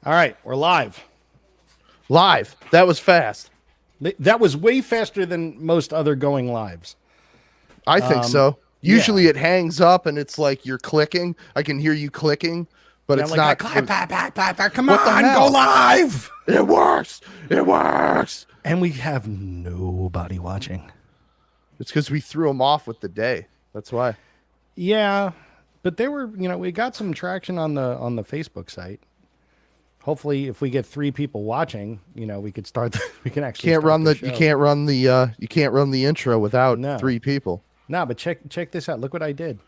All right, we're live. Live. That was fast. That was way faster than most other going lives. I think so. Usually it hangs up and it's like you're clicking. I can hear you clicking, but it's not. Come What the on, hell? go live. It works. It works. And we have nobody watching. It's because we threw them off with the day. That's why. Yeah, but they were, we got some traction on the Facebook site. Hopefully, if we get 3 people watching, we could start. We can actually You can't run the intro without No. 3 people. No, but check this out. Look what I did.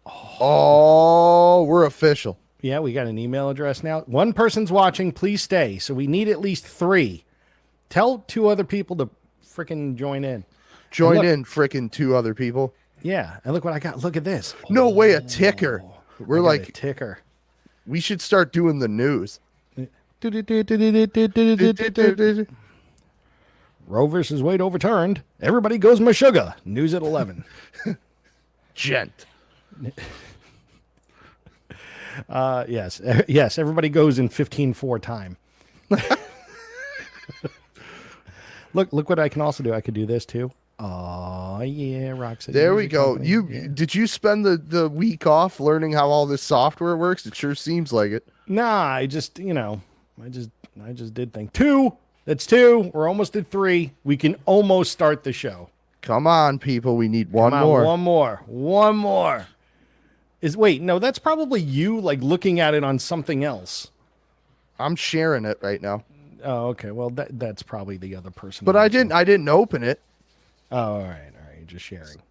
Oh, we're official. Yeah, we got an email address now. 1 person's watching. Please stay. So we need at least 3. Tell 2 other people to freaking join in. Join in, frickin' 2 other people. Yeah, and look what I got. Look at this. No way, a ticker. We're I got like a ticker. We should start doing the news. Roe versus Wade overturned. Everybody goes Meshuggah. News at 11. Gent. Yes. Everybody goes in 15:4 time. Look what I can also do. I could do this too. Oh yeah, Roxy. There we go. Did you spend the week off learning how all this software works? It sure seems like it. Nah, I just did think 2. That's 2. We're almost at 3. We can almost start the show. Come on, people. We need one more. One more. No, that's probably you looking at it on something else. I'm sharing it right now. Oh, okay. Well, that's probably the other person. But I didn't open it. Oh, all right. Just sharing.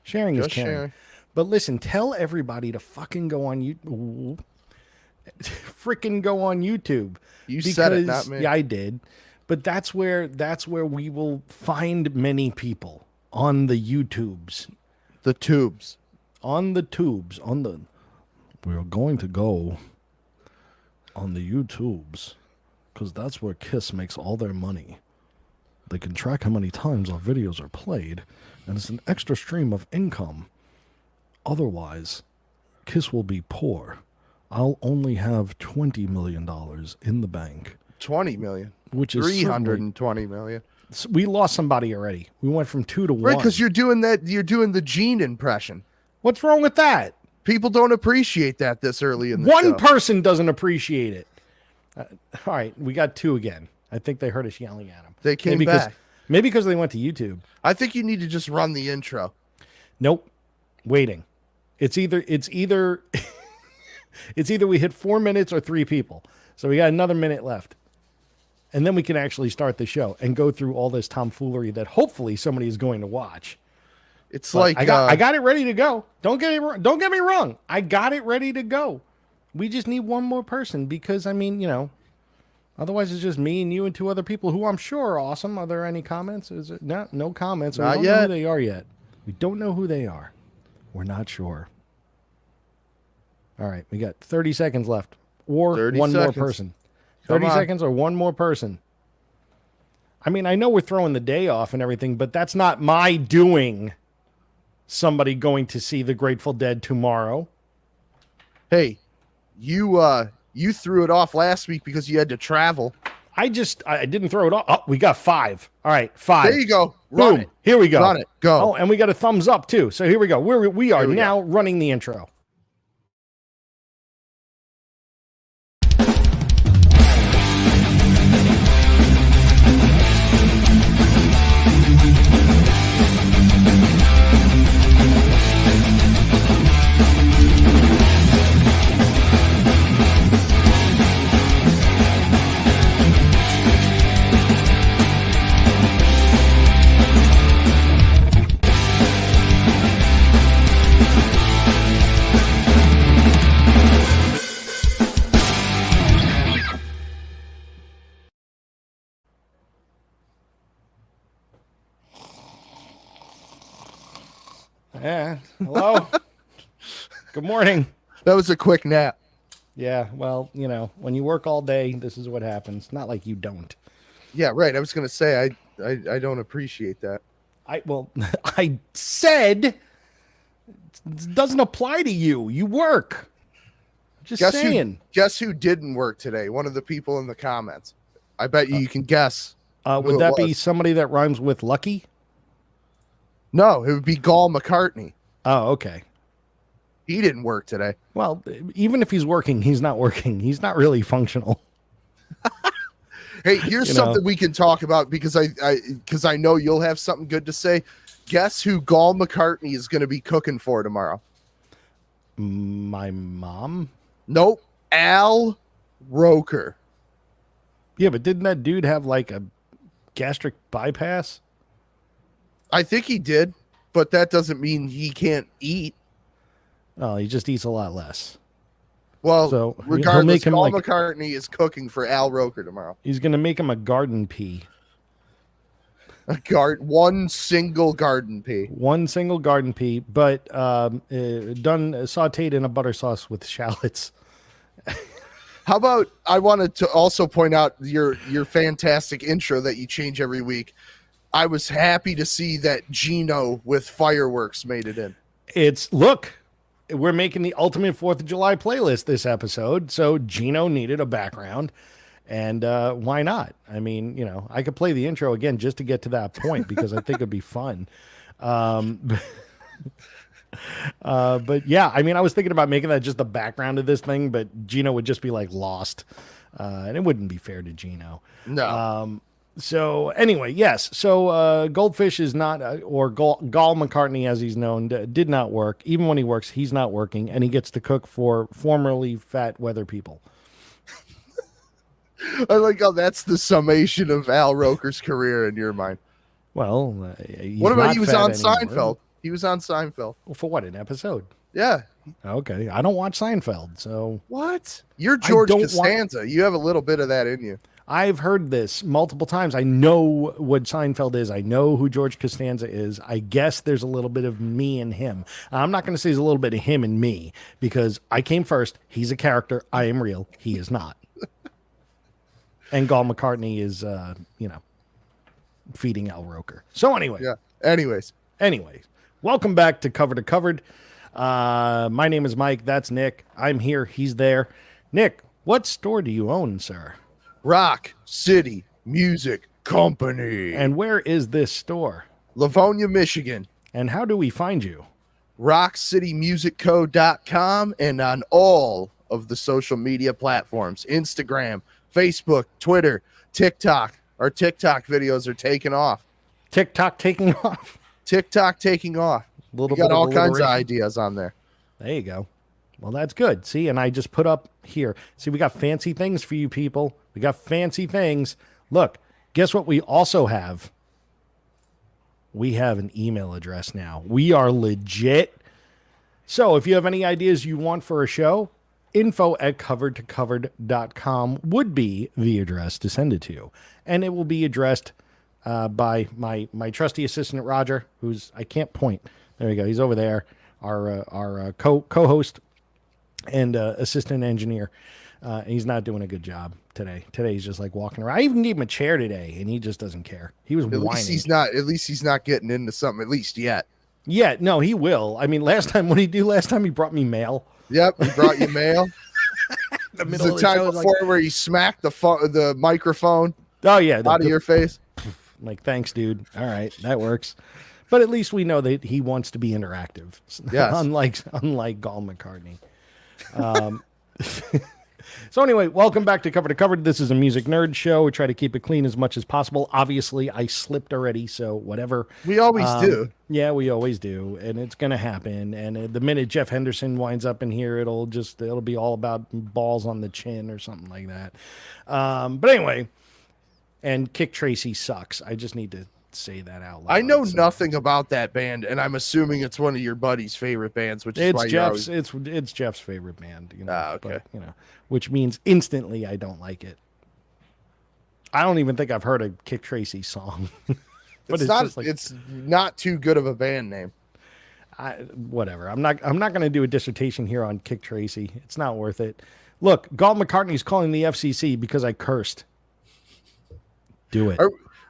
Sharing is caring. Sharing. But listen, tell everybody to fucking go on YouTube. Freaking go on YouTube. You said it, not me. Yeah, I did. But that's where we will find many people on the YouTubes. The tubes. On the tubes. We are going to go on the YouTubes because that's where Kiss makes all their money. They can track how many times our videos are played, and it's an extra stream of income. Otherwise, Kiss will be poor. I'll only have $20 million in the bank. 20 million. Which is 320 million. We lost somebody already. We went from 2 to 1. Right, because you're doing the Gene impression. What's wrong with that? People don't appreciate that this early in the show. One person doesn't appreciate it. All right, we got 2 again. I think they heard us yelling at them. They came back. Maybe because they went to YouTube. I think you need to just run the intro. Nope. Waiting. It's either it's either we hit 4 minutes or 3 people. So we got another minute left. And then we can actually start the show and go through all this tomfoolery that hopefully somebody is going to watch. It's like I got it ready to go. Don't get me wrong. I got it ready to go. We just need 1 more person because otherwise it's just me and you and 2 other people who I'm sure are awesome. Are there any comments? Is it no comments? Not we don't yet. know who they are yet. We don't know who they are. We're not sure. All right, we got 30 seconds left, or 30 one seconds. more person. Come 30 on. seconds or 1 more person. I mean, I know we're throwing the day off and everything, but that's not my doing. Somebody going to see the Grateful Dead tomorrow. Hey, you threw it off last week because you had to travel. I didn't throw it off. Oh, we got 5. All right, 5. There you go. Run Boom. it. Here we go. Run it. Go. Oh, and we got a thumbs up too. So here we go. We are Here we now running the intro. Yeah. Hello. Good morning. That was a quick nap. Yeah. Well, when you work all day, this is what happens. Not like you don't. Yeah, right. I was going to say, I don't appreciate that. I said it doesn't apply to you. You work. Just Guess saying. Guess who didn't work today? One of the people in the comments. I bet you can guess. Would that be somebody that rhymes with Lucky? No, it would be Gall McCartney. Oh, okay. He didn't work today. Well, even if he's working, he's not working. He's not really functional. Hey, here's something we can talk about because I know you'll have something good to say. Guess who Gall McCartney is going to be cooking for tomorrow? My mom? Nope. Al Roker. Yeah, but didn't that dude have like a gastric bypass? I think he did, but that doesn't mean he can't eat. Oh, he just eats a lot less. Well, so regardless, Paul McCartney is cooking for Al Roker tomorrow. He's going to make him a garden pea. One single garden pea. One single sauteed in a butter sauce with shallots. How about, I wanted to also point out your fantastic intro that you change every week. I was happy to see that Gino with fireworks made it in. Look, we're making the ultimate 4th of July playlist this episode. So Gino needed a background. And why not? I mean, I could play the intro again just to get to that point because I think it'd be fun. But yeah, I mean, I was thinking about making that just the background of this thing, but Gino would just be like lost. And it wouldn't be fair to Gino. No. So anyway, yes. So Goldfish is not, or Gall McCartney as he's known, did not work. Even when he works, he's not working, and he gets to cook for formerly fat weather people. I like how that's the summation of Al Roker's career in your mind. Well, what about he was on Seinfeld? He was on Seinfeld. Well, for what, an episode? Yeah. Okay. I don't watch Seinfeld, so. What? You're George Costanza. You have a little bit of that in you. I've heard this multiple times. I know what Seinfeld is. I know who George Costanza is. I guess there's a little bit of me and him. I'm not going to say there's a little bit of him and me because I came first. He's a character. I am real. He is not. And Gall McCartney is, feeding Al Roker. So anyway. Yeah. Anyways. Welcome back to Covered. My name is Mike. That's Nick. I'm here. He's there. Nick, what store do you own, sir? Rock City Music Company. And where is this store? Livonia, Michigan. And how do we find you? RockCityMusicCo.com and on all of the social media platforms. Instagram, Facebook, Twitter, TikTok. Our TikTok videos are taking off. TikTok taking off. We got all kinds of ideas on there. There you go. Well, that's good. See, and I just put up here. See, we got fancy things for you people. We got fancy things. Look, guess what we also have? We have an email address now. We are legit. So if you have any ideas you want for a show, info@coveredtocovered.com would be the address to send it to. And it will be addressed by my trusty assistant, Roger, who's, I can't point. There we go. He's over there. Our co-host and assistant engineer. He's not doing a good job today. Today he's just like walking around. I even gave him a chair today, and he just doesn't care. He was whining. At least he's not getting into something, at least yet. Yeah, no, he will. I mean, last time he brought me mail. Yep, he brought you mail. The middle of the time before where he smacked the microphone. Oh yeah, out of your face. Like, thanks, dude. All right, that works. But at least we know that he wants to be interactive. Yes. unlike Gall McCartney. So anyway, welcome back to Covered. This is a music nerd show. We try to keep it clean as much as possible. Obviously, I slipped already, so whatever. We always do. Yeah, we always do, and it's going to happen. And the minute Jeff Henderson winds up in here, it'll be all about balls on the chin or something like that. But anyway, and Kick Tracy sucks. I just need to say that out loud. I know nothing about that band, and I'm assuming it's one of your buddy's favorite bands, which is why it's Jeff's favorite band. Okay. But, which means instantly I don't like it. I don't even think I've heard a Kick Tracy song. But it's not too good of a band name. Whatever. I'm not going to do a dissertation here on Kick Tracy. It's not worth it. Look, Gall McCartney's calling the FCC because I cursed. Do it.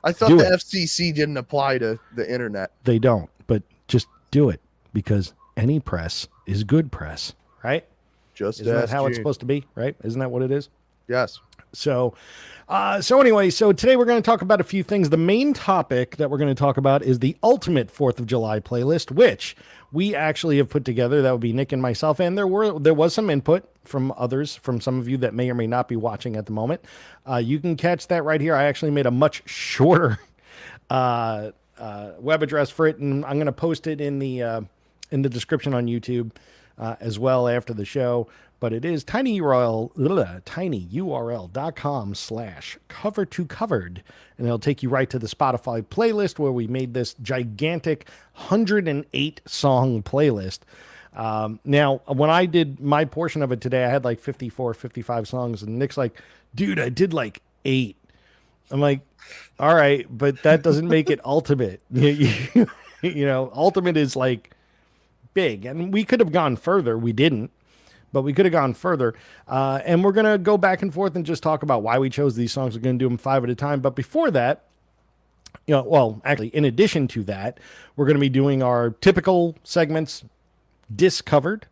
I thought the FCC didn't apply to the internet. They don't, but just do it because any press is good press, right? Just Isn't that ask how it's Gene. supposed to be, right? Isn't that what it is? Yes. So anyway, today we're going to talk about a few things. The main topic that we're going to talk about is the ultimate 4th of July playlist, which we actually have put together. That would be Nick and myself. And there was some input from others, from some of you that may or may not be watching at the moment. You can catch that right here. I actually made a much shorter web address for it, and I'm going to post it in the description on YouTube as well after the show. But it is tinyurl.com/cover2covered. And it'll take you right to the Spotify playlist where we made this gigantic 108 song playlist. Now, when I did my portion of it today, I had like 54, 55 songs. And Nick's like, dude, I did like 8. I'm like, all right, but that doesn't make it ultimate. You know, ultimate is like big. And we could have gone further. We didn't. But we could have gone further. And we're going to go back and forth and just talk about why we chose these songs. We're going to do them 5 at a time. But before that, actually, in addition to that, we're going to be doing our typical segments, Discovered,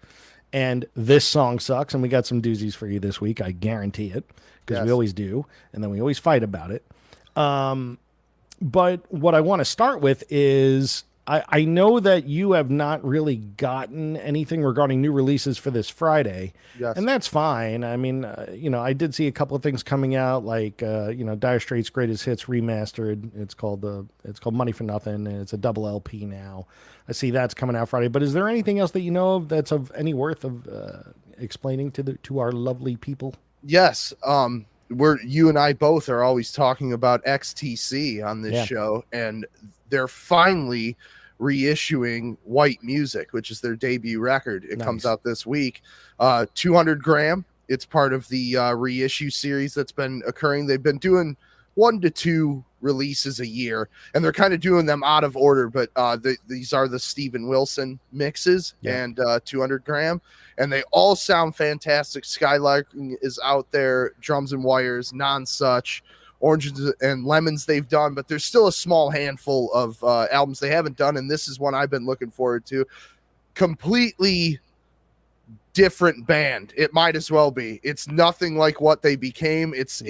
and This Song Sucks. And we got some doozies for you this week. I guarantee it, because we always do. And then we always fight about it. But what I want to start with is, I know that you have not really gotten anything regarding new releases for this Friday, and that's fine. I mean, I did see a couple of things coming out, like Dire Straits' Greatest Hits remastered. It's called Money for Nothing, and it's a double LP now. I see that's coming out Friday. But is there anything else that you know of that's of any worth of explaining to our lovely people? Yes. You and I both are always talking about XTC on this show, and they're finally reissuing White Music, which is their debut record. It comes out this week. 200 gram. It's part of the reissue series that's been occurring. They've been doing 1 to 2 releases a year, and they're kind of doing them out of order, but these are the Steven Wilson mixes and 200 gram, and they all sound fantastic. Skylarking is out there, Drums and Wires, Non-Such, Oranges and Lemons they've done, but there's still a small handful of albums they haven't done, and this is one I've been looking forward to. Completely different band. It might as well be. It's nothing like what they became. It's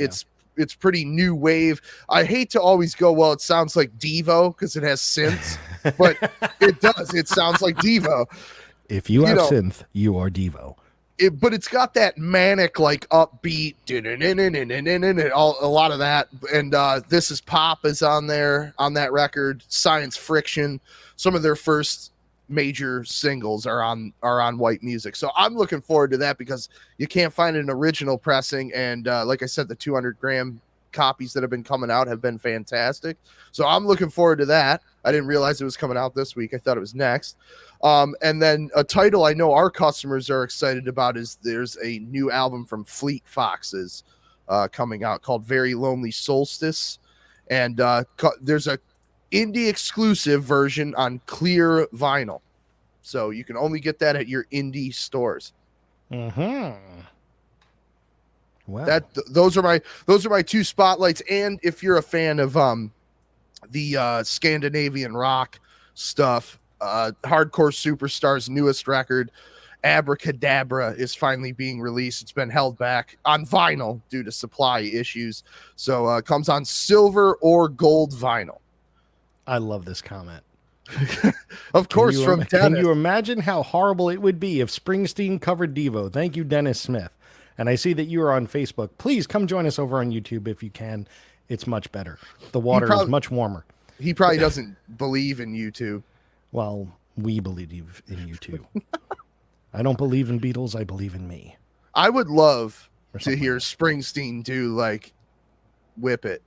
pretty new wave. I hate to always go, well, it sounds like Devo because it has synths, but it does. It sounds like Devo. If you have synth, you are Devo. But it's got that manic, like upbeat, a lot of that. And This Is Pop is on there on that record. Science Friction, some of their first major singles are on White Music. So I'm looking forward to that because you can't find an original pressing. And like I said, the 200 gram copies that have been coming out have been fantastic. So I'm looking forward to that. I didn't realize it was coming out this week. I thought it was next. And then a title I know our customers are excited about is there's a new album from Fleet Foxes coming out called Very Lonely Solstice. And there's a indie exclusive version on clear vinyl. So you can only get that at your indie stores. Mm-hmm. Wow. Those are my 2 spotlights. And if you're a fan of the Scandinavian rock stuff, Hardcore Superstar's newest record, Abracadabra, is finally being released. It's been held back on vinyl due to supply issues. So it comes on silver or gold vinyl. I love this comment. Of course, from Dennis. Can you imagine how horrible it would be if Springsteen covered Devo? Thank you, Dennis Smith. And I see that you are on Facebook. Please come join us over on YouTube if you can. It's much better. The water is much warmer. He probably doesn't believe in YouTube. Well, we believe in you too. I don't believe in Beatles. I believe in me. I would love to hear Springsteen do like Whip It.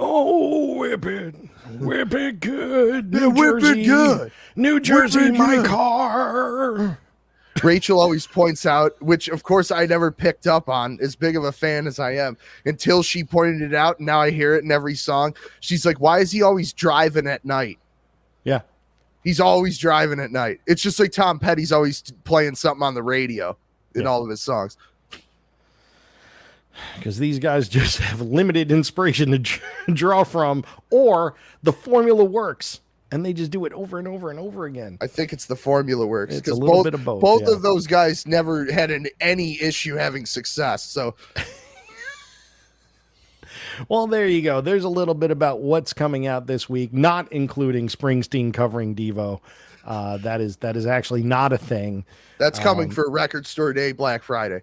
Oh, whip it. Whip it good. Yeah, whip it good. New Jersey, my good. car. Rachel always points out, which of course I never picked up on, as big of a fan as I am, until she pointed it out. And now I hear it in every song. She's like, why is he always driving at night? Yeah. He's always driving at night. It's just like Tom Petty's always playing something on the radio in all of his songs. Because these guys just have limited inspiration to draw from, or the formula works. and they just do it over and over and over again. I think it's the formula works It's a because little bit of both. Both yeah. of those guys never had any issue having success. So, well, there you go. There's a little bit about what's coming out this week, not including Springsteen covering Devo. That is actually not a thing. That's coming for Record Store Day, Black Friday.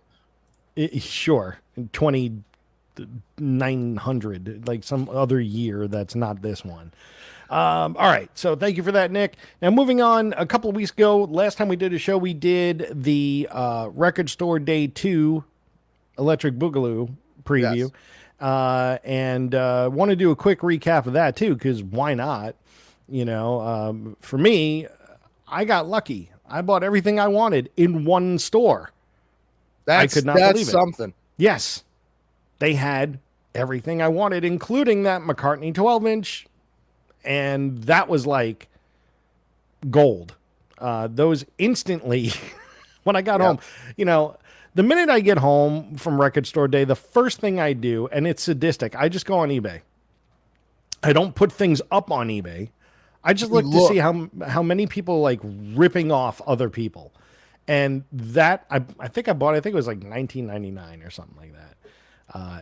Sure, 2900, like some other year that's not this one. All right, so thank you for that, Nick. Now, moving on, a couple of weeks ago, last time we did a show, we did the Record Store Day 2 Electric Boogaloo preview. Yes. And want to do a quick recap of that, too, because why not? You know, for me, I got lucky. I bought everything I wanted in one store. I could not believe it. Something. Yes, they had everything I wanted, including that McCartney 12-inch. And that was like gold. Those instantly, when I got home, you know, the minute I get home from Record Store Day, the first thing I do, and it's sadistic, I just go on eBay. I don't put things up on eBay. I just look to see how many people like ripping off other people. And that, I think I bought, I think it was like $19.99 or something like that.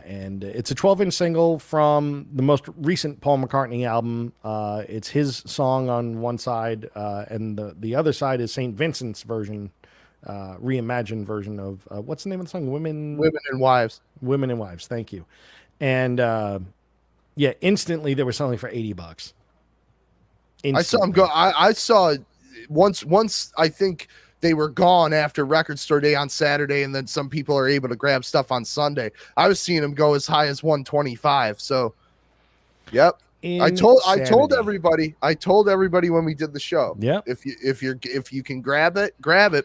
And it's a 12-inch single from the most recent Paul McCartney album. It's his song on one side, and the other side is St. Vincent's version, reimagined version of, what's the name of the song? Women and Wives. Women and Wives, thank you. And yeah, instantly they were selling for $80. Instantly. I saw them go. I saw once I think they were gone after Record Store Day on Saturday, and then some people are able to grab stuff on Sunday. I was seeing them go as high as 125. So, yep. I told everybody when we did the show. Yeah. If you can grab it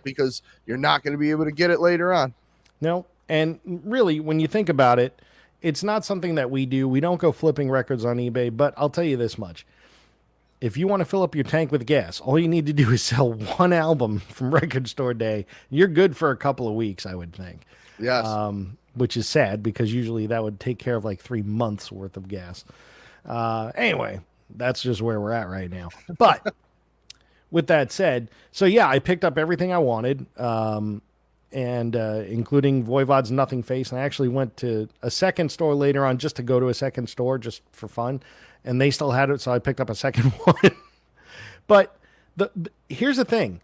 because you're not going to be able to get it later on. No, and really, when you think about it, it's not something that we do. We don't go flipping records on eBay. But I'll tell you this much. If you want to fill up your tank with gas, all you need to do is sell one album from Record Store Day. You're good for a couple of weeks, I would think. Yes. Which is sad because usually that would take care of like 3 months worth of gas. Anyway, that's just where we're at right now. But with that said, so yeah, I picked up everything I wanted, and including Voivod's Nothing Face. And I actually went to a second store later on just to go to a second store just for fun. And they still had it, so I picked up a second one. But here's the thing.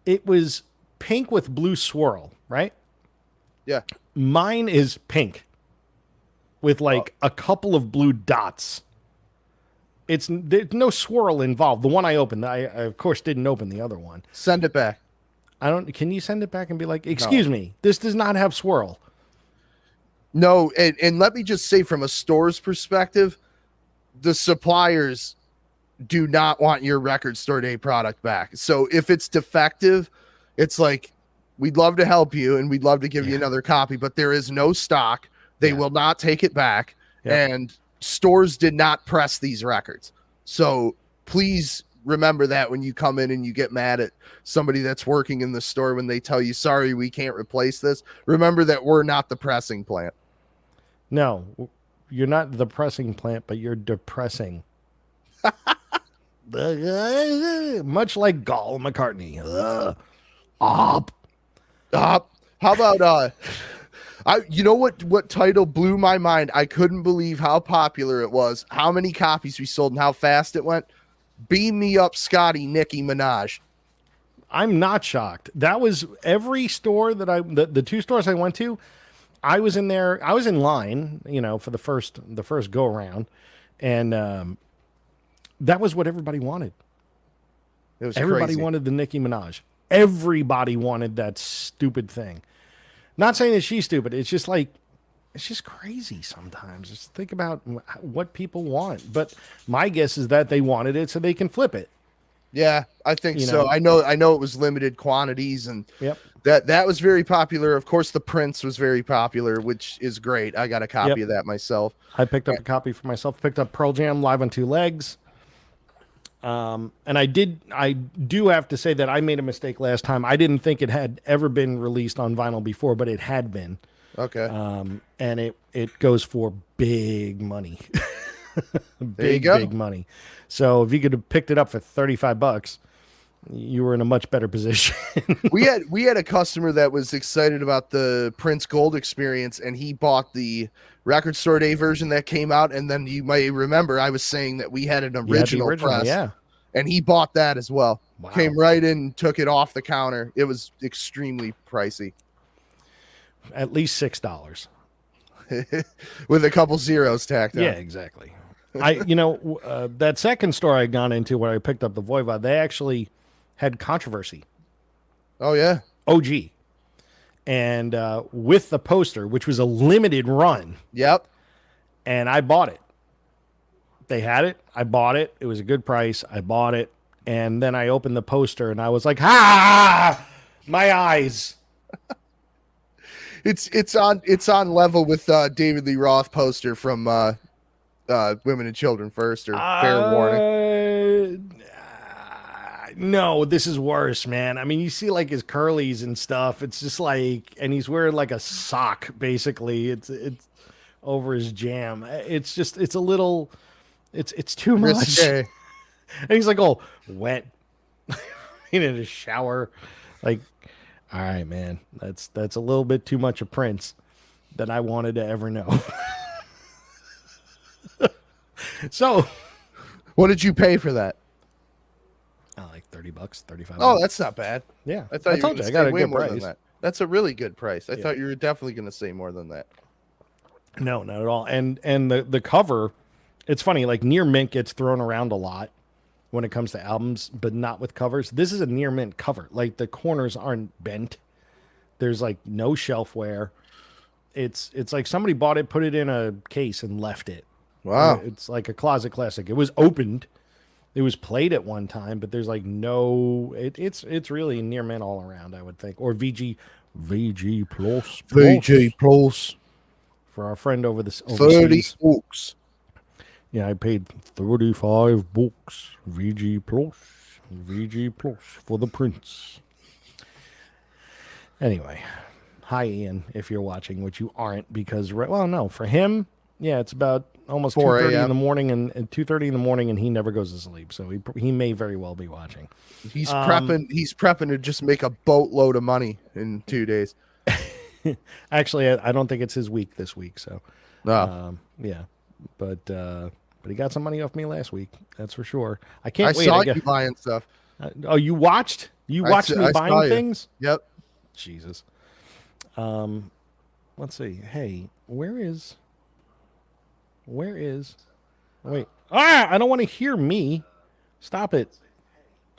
It was pink with blue swirl, right? Yeah. Mine is pink with like a couple of blue dots. There's no swirl involved. The one I opened, I of course didn't open the other one. Send it back. Can you send it back and be like, excuse me, this does not have swirl? No, and let me just say from a store's perspective, the suppliers do not want your Record Store Day product back. So if it's defective, it's like, we'd love to help you and we'd love to give you another copy, but there is no stock. They will not take it back. And stores did not press these records. So please remember that when you come in and you get mad at somebody that's working in the store when they tell you, sorry, we can't replace this. Remember that we're not the pressing plant. No, you're not the pressing plant, but you're depressing. Much like Paul McCartney. How about you know what title blew my mind? I couldn't believe how popular it was, how many copies we sold, and how fast it went. Beam Me Up, Scotty, Nicki Minaj. I'm not shocked. That was every store that the 2 stores I went to. I was in there. I was in line, you know, for the first go around, and that was what everybody wanted. It was everybody crazy. wanted the Nicki Minaj. Everybody wanted that stupid thing. Not saying that she's stupid. It's just like, it's just crazy sometimes. Just think about what people want. But my guess is that they wanted it so they can flip it. Yeah, I think so. I know it was limited quantities, and that was very popular. Of course, the Prince was very popular, which is great. I got a copy of that myself. I picked up a copy for myself. Picked up Pearl Jam Live on 2 Legs. And I do have to say that I made a mistake last time. I didn't think it had ever been released on vinyl before, but it had been. Okay. And it goes for big money. Big money. So if you could have picked it up for $35, you were in a much better position. we had a customer that was excited about the Prince Gold experience, and he bought the Record Store Day version that came out. And then you may remember I was saying that we had an original press, yeah, and he bought that as well. Wow. Came right in, took it off the counter. It was extremely pricey. At least $6 with a couple zeros tacked on. Yeah, exactly. That second store I gone into where I picked up the Voivod, they actually had controversy. Oh yeah, OG, and with the poster, which was a limited run. Yep. And I bought it. They had it. I bought it. It was a good price. I bought it, and then I opened the poster, and I was like, "Ah, my eyes." It's on level with David Lee Roth poster from Women and Children First, or Fair Warning. No, this is worse, man. I mean, you see like his curlies and stuff. It's just like, and he's wearing like a sock, basically. It's over his jam. It's a little, it's too much. Risque. And he's like, oh, wet. In a shower. Like, all right, man, that's a little bit too much of Prince than I wanted to ever know. So, what did you pay for that? Like $30, $35. Oh, that's not bad. Yeah, I thought told you I got a good more price. than that. That's a really good price. I thought you were definitely going to say more than that. No, not at all. And the cover, it's funny. Like near mint gets thrown around a lot when it comes to albums, but not with covers. This is a near mint cover. Like the corners aren't bent. There's like no shelf wear. It's like somebody bought it, put it in a case, and left it. Wow. It's like a closet classic. It was opened. It was played at one time, but there's like no. It's really near mint all around, I would think, or VG plus for our friend over this overseas. 30 books. Yeah, I paid $35 VG plus for the Prince. Anyway, hi Ian, if you're watching, which you aren't, because for him, yeah, it's about almost 2:30 in the morning, and 2:30 in the morning, and he never goes to sleep, so he may very well be watching. He's prepping. He's prepping to just make a boatload of money in 2 days. Actually, I don't think it's his week this week, so yeah, but he got some money off me last week, that's for sure. I can't wait. I saw you buying stuff. Oh, you watched? You watched me buying things? Yep. Jesus. Let's see. Hey, where is? Wait. I don't want to hear me. Stop it.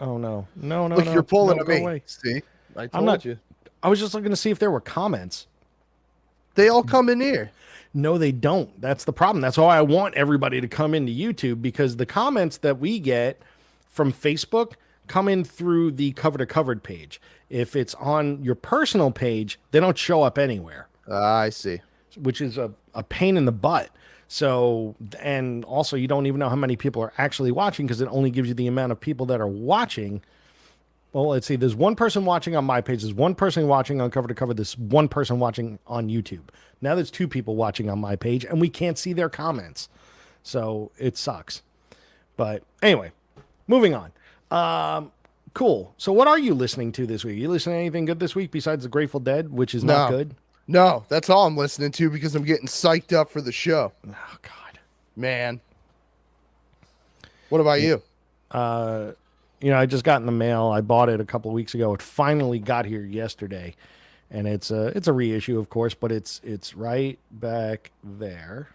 Oh no. Look, you're pulling me. Away. See, I told you. I was just looking to see if there were comments. They all come in here. No, they don't. That's the problem. That's why I want everybody to come into YouTube, because the comments that we get from Facebook come in through the cover to covered page. If it's on your personal page, they don't show up anywhere. I see. Which is a pain in the butt. So, and also you don't even know how many people are actually watching, because it only gives you the amount of people that are watching. Well, let's see. There's one person watching on my page. There's one person watching on cover to cover. There's one person watching on YouTube. Now there's two people watching on my page, and we can't see their comments. So it sucks. But anyway, moving on. Cool. So what are you listening to this week? You listening to anything good this week besides The Grateful Dead, which is not good? No, that's all I'm listening to, because I'm getting psyched up for the show. Oh, God. Man. What about you? I just got in the mail. I bought it a couple of weeks ago. It finally got here yesterday. And it's a reissue, of course, but it's right back there.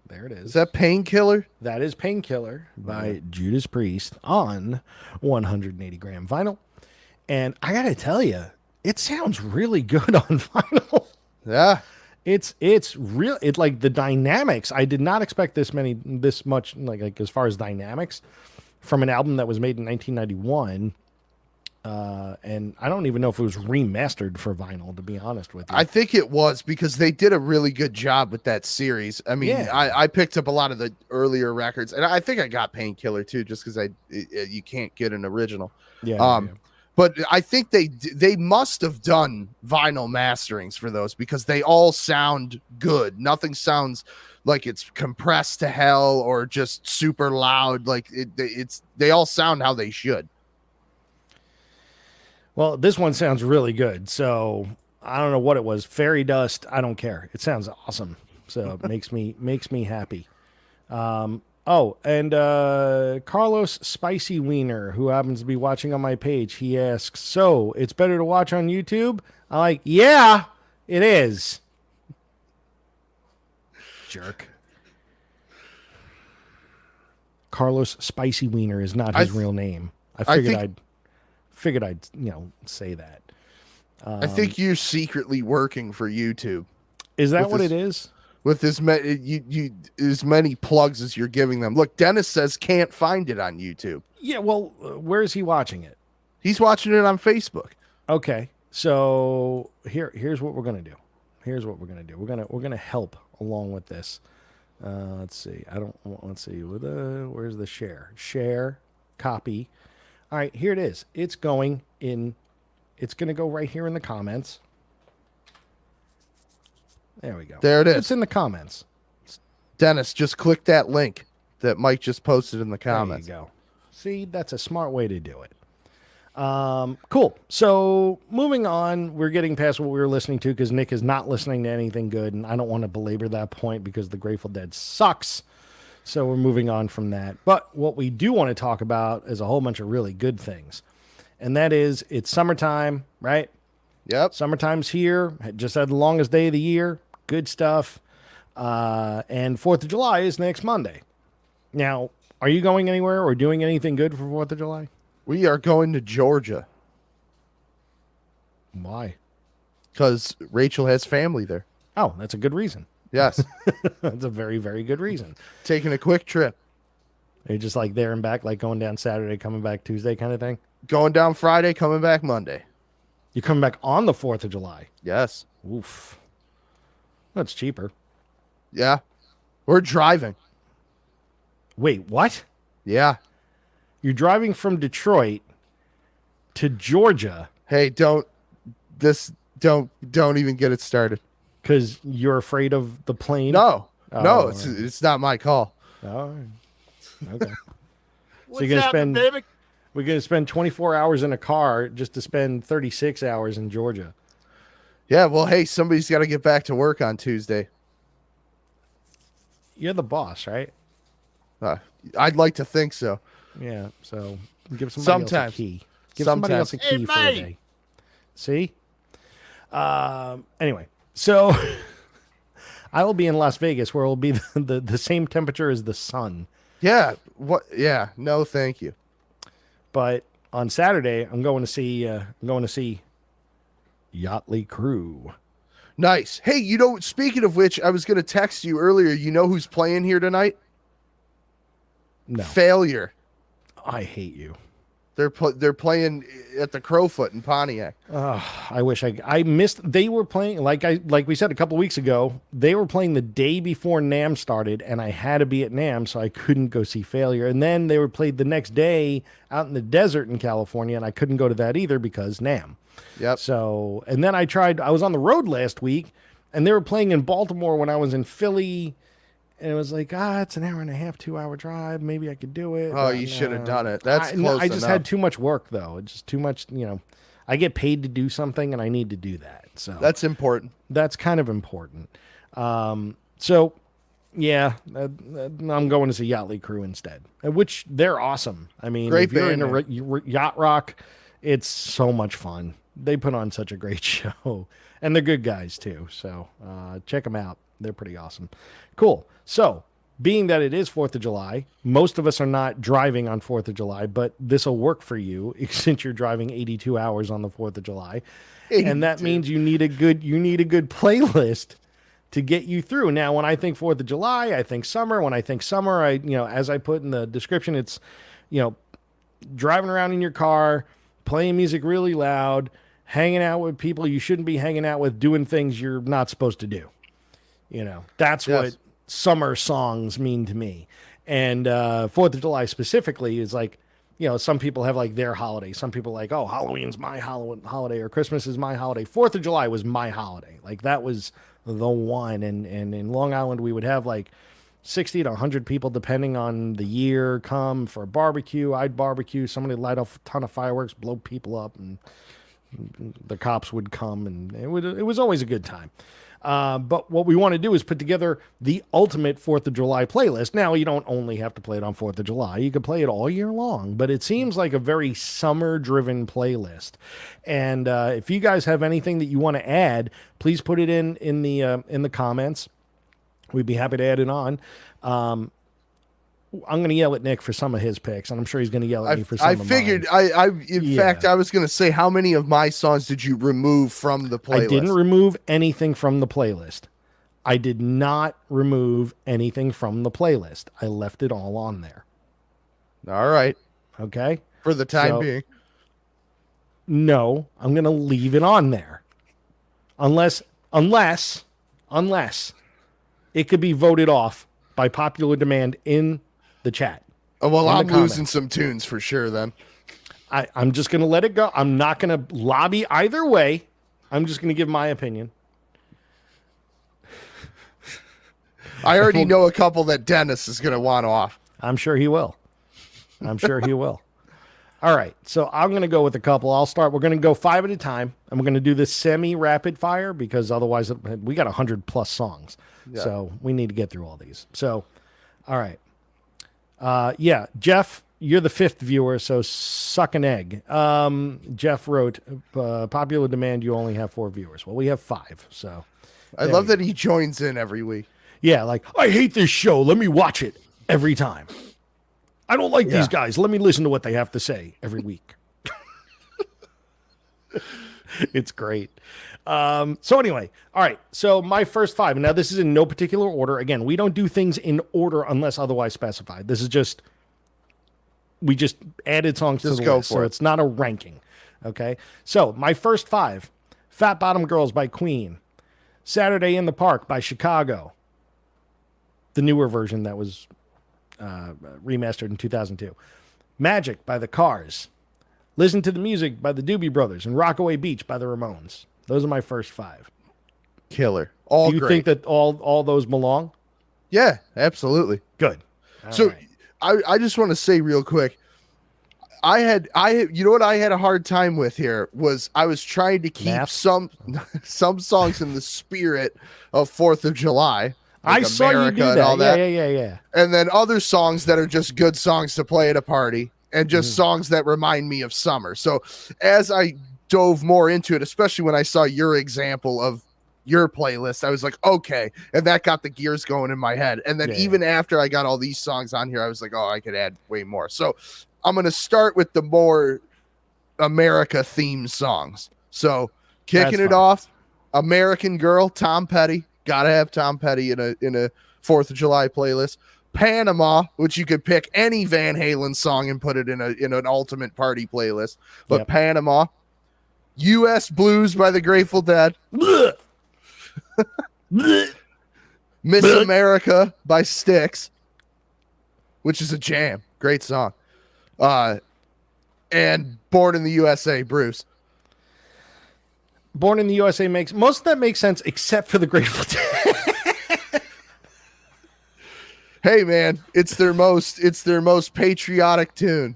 There it is. Is that Painkiller? That is Painkiller by Judas Priest on 180-gram vinyl. And I got to tell you, it sounds really good on vinyl. Yeah. It's real. It's like the dynamics. I did not expect this much, like as far as dynamics from an album that was made in 1991. And I don't even know if it was remastered for vinyl, to be honest with you. I think it was, because they did a really good job with that series. I mean, yeah. I picked up a lot of the earlier records, and I think I got Painkiller too, just because you can't get an original. Yeah. But I think they must have done vinyl masterings for those, because they all sound good. Nothing sounds like it's compressed to hell or just super loud. Like they all sound how they should. Well, this one sounds really good. So I don't know what it was. Fairy dust. I don't care. It sounds awesome. So it makes me happy. Oh, and Carlos Spicy Wiener, who happens to be watching on my page, he asks, so it's better to watch on YouTube? I'm like, yeah, it is. Jerk. Carlos Spicy Wiener is not his real name. I figured I'd say that. I think you're secretly working for YouTube. Is that what it is? With as many plugs as you're giving them. Look, Dennis says can't find it on YouTube. Yeah, well, where is he watching it? He's watching it on Facebook. Okay, so here's what we're gonna do. We're gonna help along with this. Let's see. Let's see. Where's the share? Share, copy. All right, here it is. It's going to go right here in the comments. There we go. There it is. It's in the comments. Dennis, just click that link that Mike just posted in the comments. There you go. See, that's a smart way to do it. Cool. So moving on, we're getting past what we were listening to because Nick is not listening to anything good, and I don't want to belabor that point because the Grateful Dead sucks. So we're moving on from that. But what we do want to talk about is a whole bunch of really good things. And that is, it's summertime, right? Yep. Summertime's here. Just had the longest day of the year. Good stuff. And 4th of July is next Monday. Now, are you going anywhere or doing anything good for 4th of July? We are going to Georgia. Why? Because Rachel has family there. Oh, that's a good reason. Yes. That's a very, very good reason. Taking a quick trip. Are you just like there and back, like going down Saturday, coming back Tuesday kind of thing? Going down Friday, coming back Monday. You're coming back on the 4th of July? Yes. Oof. That's cheaper. Yeah. We're driving. Wait, what? Yeah. You're driving from Detroit to Georgia. Hey, don't even get it started. Because you're afraid of the plane? No. Oh, No, it's not my call. Oh, okay. What's happening, baby? We're going to spend 24 hours in a car just to spend 36 hours in Georgia. Yeah, well, hey, somebody's got to get back to work on Tuesday. You're the boss, right? I'd like to think so. Yeah, so give somebody else a key. Give somebody else a key for a day. See? Anyway, so I will be in Las Vegas where it will be the same temperature as the sun. Yeah. What? Yeah. No, thank you. But on Saturday, I'm going to see Yachtly Crew. Nice. Hey, speaking of which, I was going to text you earlier. You know who's playing here tonight? No. Failure. I hate you. They're playing at the Crowfoot in Pontiac. I wish I missed. They were playing like we said a couple weeks ago. They were playing the day before NAMM started, and I had to be at NAMM, so I couldn't go see Failure. And then they were played the next day out in the desert in California, and I couldn't go to that either because NAMM. Yep. So, and then I was on the road last week, and they were playing in Baltimore when I was in Philly. And it was like, it's an hour and a half, 2-hour drive. Maybe I could do it. Oh, you should have done it. That's close I just enough. had too much work, though. It's just too much, I get paid to do something, and I need to do that. So that's important. That's kind of important. So, yeah, I'm going to see Yachtly Crew instead, which they're awesome. I mean, Great if you're band, into yacht rock, it's so much fun. They put on such a great show, and they're good guys, too. So check them out. They're pretty awesome. Cool. So, being that it is 4th of July, most of us are not driving on 4th of July, but this will work for you since you're driving 82 hours on the 4th of July. 82. And that means you need a good playlist to get you through. Now, when I think 4th of July, I think summer. When I think summer, as I put in the description, it's, driving around in your car, playing music really loud, hanging out with people you shouldn't be hanging out with, doing things you're not supposed to do. That's what summer songs mean to me. And 4th of July specifically is like, some people have like their holiday. Some people like, oh, Halloween's my holiday or Christmas is my holiday. 4th of July was my holiday. Like that was the one. And in Long Island, we would have like 60 to 100 people, depending on the year, come for a barbecue. I'd barbecue. Somebody light off a ton of fireworks, blow people up, and the cops would come, and it was always a good time. But what we want to do is put together the ultimate 4th of July playlist. Now, you don't only have to play it on 4th of July. You can play it all year long, but it seems like a very summer-driven playlist. And if you guys have anything that you want to add, please put it in the comments. We'd be happy to add it on. I'm going to yell at Nick for some of his picks, and I'm sure he's going to yell at me for some of mine. In fact, I was going to say, how many of my songs did you remove from the playlist? I didn't remove anything from the playlist. I did not remove anything from the playlist. I left it all on there. All right. Okay? For the time being. No, I'm going to leave it on there. Unless it could be voted off by popular demand in the chat. Oh, well, I'm losing some tunes for sure then. I'm just going to let it go. I'm not going to lobby either way. I'm just going to give my opinion. I already know a couple that Dennis is going to want off. I'm sure he will. All right, so I'm going to go with a couple. I'll start. We're going to go 5 at a time, and we're going to do this semi-rapid fire because otherwise we got 100+ songs. Yeah. So we need to get through all these. So, all right. Yeah, Jeff, you're the 5th viewer, so suck an egg. Jeff wrote, popular demand, you only have 4 viewers. Well, we have 5, so. I love that he joins in every week. Yeah, like, I hate this show. Let me watch it every time. I don't like these guys. Let me listen to what they have to say every week. It's great. So anyway, all right. So my first 5, and now this is in no particular order. Again, we don't do things in order unless otherwise specified. This is just, we just added songs to the list, so it's not a ranking. Okay. So my first 5, Fat Bottom Girls by Queen, Saturday in the Park by Chicago, the newer version that was remastered in 2002, Magic by the Cars, Listen to the Music by the Doobie Brothers, and Rockaway Beach by the Ramones. Those are my first 5. Killer. Do you think that all those belong? Yeah, absolutely. Good. All right. I just want to say real quick, I had you know what I had a hard time with here was I was trying to keep some songs in the spirit of 4th of July. Like I saw you do that. All that. Yeah. And then other songs that are just good songs to play at a party and just songs that remind me of summer. So as I dove more into it, especially when I saw your example of your playlist, I was like, okay. And that got the gears going in my head. And then even after I got all these songs on here, I was like, oh, I could add way more. So I'm going to start with the more America themed songs. So kicking it off, American Girl, Tom Petty. Gotta have Tom Petty in a 4th of July playlist. Panama, which you could pick any Van Halen song and put it in an ultimate party playlist. But Panama, U.S. Blues by the Grateful Dead, Miss America by Stixx, which is a jam, great song, and Born in the USA, Bruce. Born in the USA most of that makes sense except for the Grateful Dead. Hey man, it's their most patriotic tune.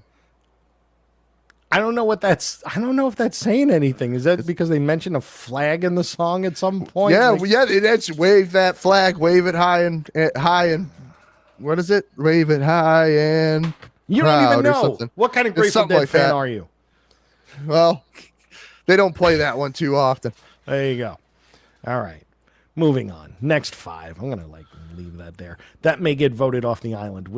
I don't know if that's saying anything. Is that because they mention a flag in the song at some point? Yeah, it's wave that flag, wave it high and what is it? Wave it high and you don't even know what kind of Grateful Dead fan are you? Well, they don't play that one too often. There you go. All right. Moving on. Next 5. I'm going to leave that there. That may get voted off the island.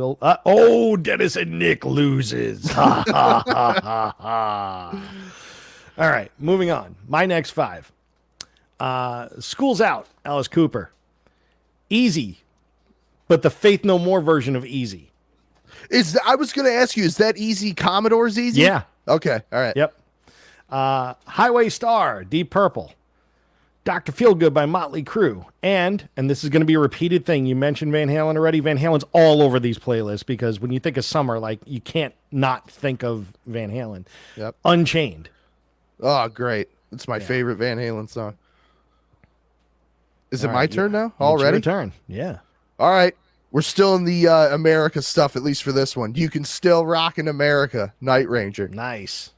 Dennis and Nick loses. Ha, ha, ha, ha, ha. All right. Moving on. My next 5. School's Out, Alice Cooper. Easy, but the Faith No More version of Easy. I was going to ask you, is that Easy Commodore's Easy? Yeah. Okay. All right. Yep. Highway Star, Deep Purple, Dr. Feelgood by Motley Crue, and this is going to be a repeated thing. You mentioned Van Halen already. Van Halen's all over these playlists because when you think of summer, you can't not think of Van Halen. Yep. Unchained. Oh, great. It's my favorite Van Halen song. Is it All my right, turn now? It's Already? your turn. Yeah. All right. We're still in the America stuff, at least for this one. You Can Still Rock in America, Night Ranger. Nice.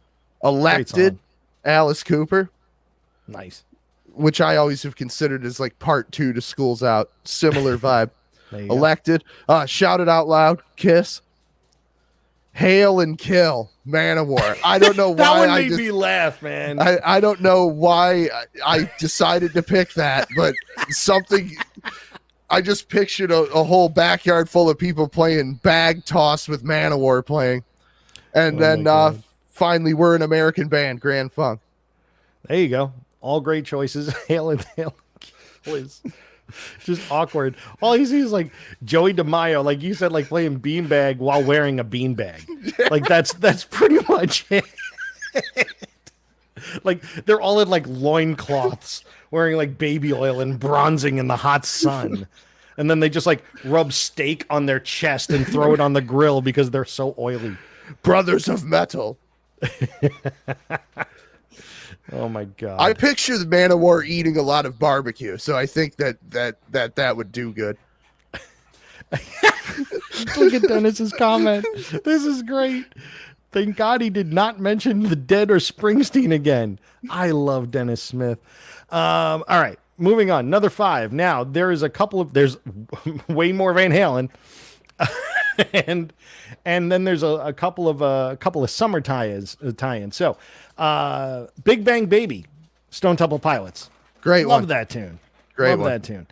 Elected, Alice Cooper, Nice. which I always have considered as like part 2 to School's Out. Similar vibe. There you go. Elected, Shout It Out Loud, Kiss. Hail and Kill, Manowar. I don't know That why one I made just, me laugh, man. I don't know why I decided to pick that, but something. I just pictured a whole backyard full of people playing bag toss with Manowar playing, and Oh then my God. finally we're an American band, Grand Funk. There you go. All great choices. Hail and Kill is just awkward. All you see is like Joey DeMaio, like you said, like playing beanbag while wearing a beanbag. Like that's pretty much it. Like they're all in like loincloths, wearing like baby oil and bronzing in the hot sun. And then they just like rub steak on their chest and throw it on the grill because they're so oily. Brothers of Metal. Oh my God. I picture the Manowar eating a lot of barbecue, so I think that would do good. Look at Dennis's comment. This is great. Thank God he did not mention the Dead or Springsteen again. I love Dennis Smith. All right, moving on. Another 5. Now there's way more Van Halen, and then there's a couple of summer tie-ins. So, Big Bang Baby, Stone Temple Pilots. Great Love one. that tune. Great Love one. that tune.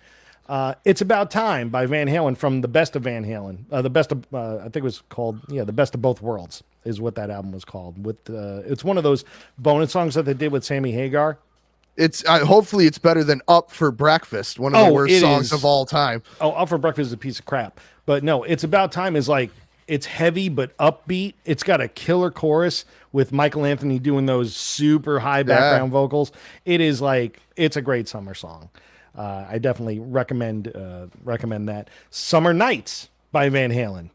It's About Time by Van Halen from the Best of Van Halen. The Best of, I think it was called, The Best of Both Worlds is what that album was called. It's one of those bonus songs that they did with Sammy Hagar. It's hopefully it's better than Up for Breakfast, one of the worst songs of all time. Oh, Up for Breakfast is a piece of crap. But no, It's About Time is like, it's heavy but upbeat. It's got a killer chorus with Michael Anthony doing those super high background vocals. It is like, it's a great summer song. I definitely recommend that. Summer Nights by Van Halen.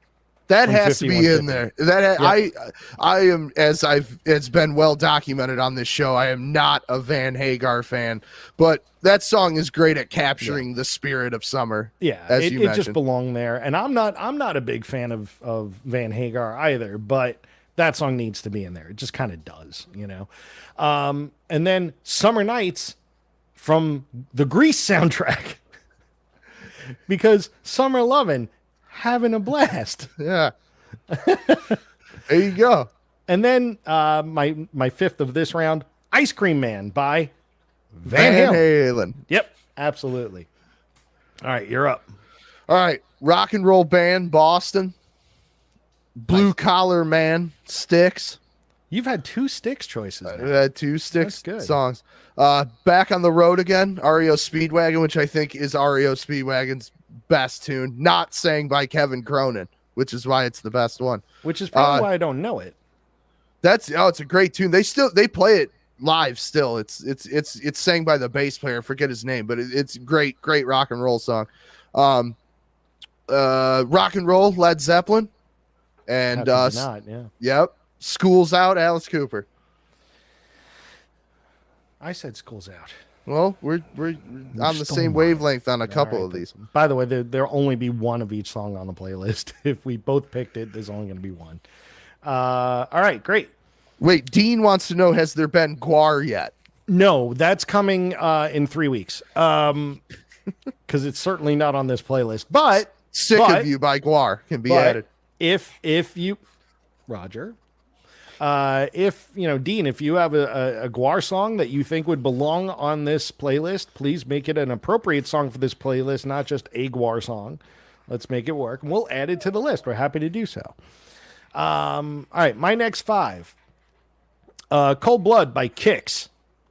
That From has to be in 5150. there. I am, as it's been well documented on this show, I am not a Van Hagar fan, but that song is great at capturing the spirit of summer. Yeah, as it you just mentioned. belonged there. And I'm not a big fan of Van Hagar either, but that song needs to be in there. It just kind of does, And then Summer Nights from the Grease soundtrack. Because Summer Lovin', having a blast. Yeah. There you go. And then my fifth of this round, Ice Cream Man by Van Halen. Halen. Yep, absolutely. All right, you're up. All right. Rock and Roll Band, Boston. Blue Collar Man, Stixx. You've had 2 Stixx choices. We now. had 2 Stixx good. songs. Back on the Road Again, Reo Speedwagon, which I think is Reo Speedwagon's best tune, not sang by Kevin Cronin, which is why it's the best one. Which is probably why I don't know it. It's a great tune. They play it live still. It's sang by the bass player. I forget his name, but it's great rock and roll song. Rock and Roll, Led Zeppelin, and How could you not, yeah. yep, School's Out, Alice Cooper. I said School's Out. Well, we're on the still same not. wavelength on a couple All of right, these. By the way, there'll only be one of each song on the playlist. If we both picked it, there's only going to be one. All right, great. Wait, Dean wants to know, has there been Guar yet? No, that's coming in 3 weeks. Because it's certainly not on this playlist. But Sick of You by Guar can be added. If you, Roger, Dean, if you have a Guar song that you think would belong on this playlist, please make it an appropriate song for this playlist, not just a Guar song. Let's make it work, and we'll add it to the list. We're happy to do so. All right, my next 5. Cold Blood by Kix,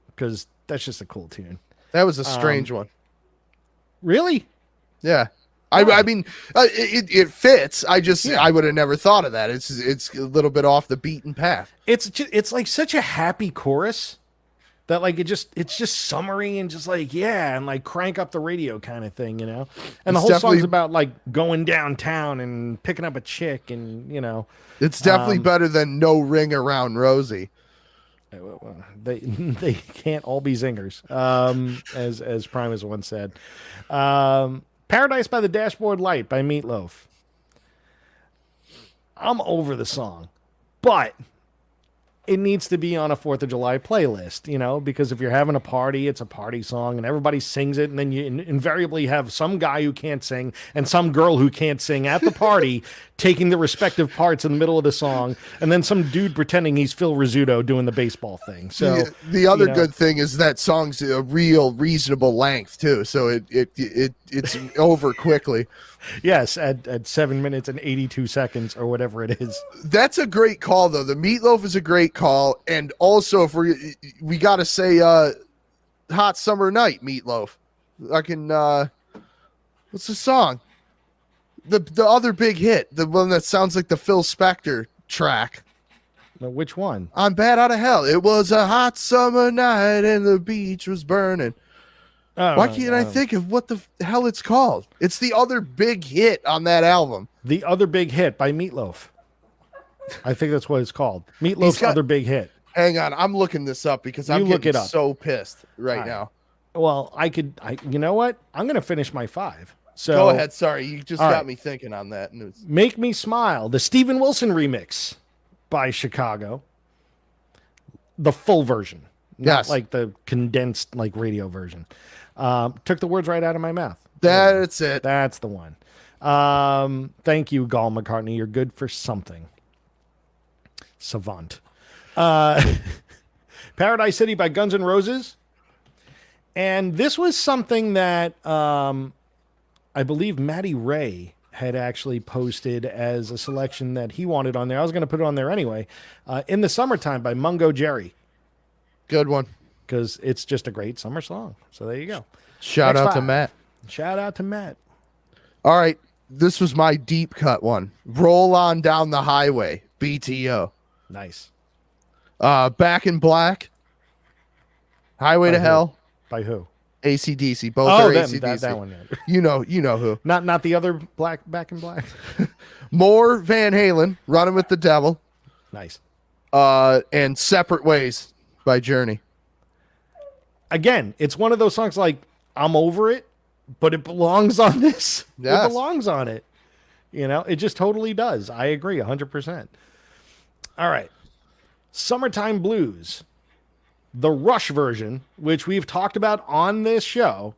because that's just a cool tune. That was a strange one. Really? Yeah. I mean, it fits. I would have never thought of that. It's a little bit off the beaten path. It's like such a happy chorus that like it's just summery and just like and like crank up the radio kind of thing, And the whole song's about like going downtown and picking up a chick and It's definitely better than No Ring Around Rosie. They can't all be zingers, as Primus once said. Paradise by the Dashboard Light by Meatloaf. I'm over the song, but it needs to be on a 4th of July playlist, because if you're having a party, it's a party song and everybody sings it. And then you invariably have some guy who can't sing and some girl who can't sing at the party taking the respective parts in the middle of the song. And then some dude pretending he's Phil Rizzuto doing the baseball thing. So the other good thing is that song's a real reasonable length too. So it's over quickly. Yes, at 7 minutes and 82 seconds or whatever it is. That's a great call, though. The Meatloaf is a great call, and also if we got to say, "Hot Summer Night," Meatloaf. I can. What's the song? The other big hit, the one that sounds like the Phil Spector track. Now, which one? "I'm Bad Out of Hell." It was a hot summer night, and the beach was burning. Why can't I think of what the hell it's called? It's the other big hit on that album. The Other Big Hit by Meatloaf. I think that's what it's called. Meatloaf's Other Big Hit. Hang on, I'm looking this up because I'm getting so pissed right now. Well, you know what? I'm going to finish my 5. So go ahead. Sorry, you just got me thinking on that. Make Me Smile, the Steven Wilson remix by Chicago. The full version. Not like the condensed radio version. Took the words right out of my mouth. That's it. That's the one. Thank you, Gall McCartney. You're good for something. Savant. Paradise City by Guns N' Roses. And this was something that I believe Matty Ray had actually posted as a selection that he wanted on there. I was going to put it on there anyway. In the Summertime by Mungo Jerry. Good one. Because it's just a great summer song. So there you go. Shout out to Matt. Shout out to Matt. All right. This was my deep cut one. Roll On Down the Highway, BTO. Nice. Back in Black, Highway to Hell. By who? AC/DC. Both are AC/DC. That one. You know who. Not the other Back in Black. More Van Halen, Running with the Devil. Nice. And Separate Ways by Journey. Again, it's one of those songs I'm over it, but it belongs on this. Yes. It belongs on it. It just totally does. I agree 100%. All right. Summertime Blues. The Rush version, which we've talked about on this show,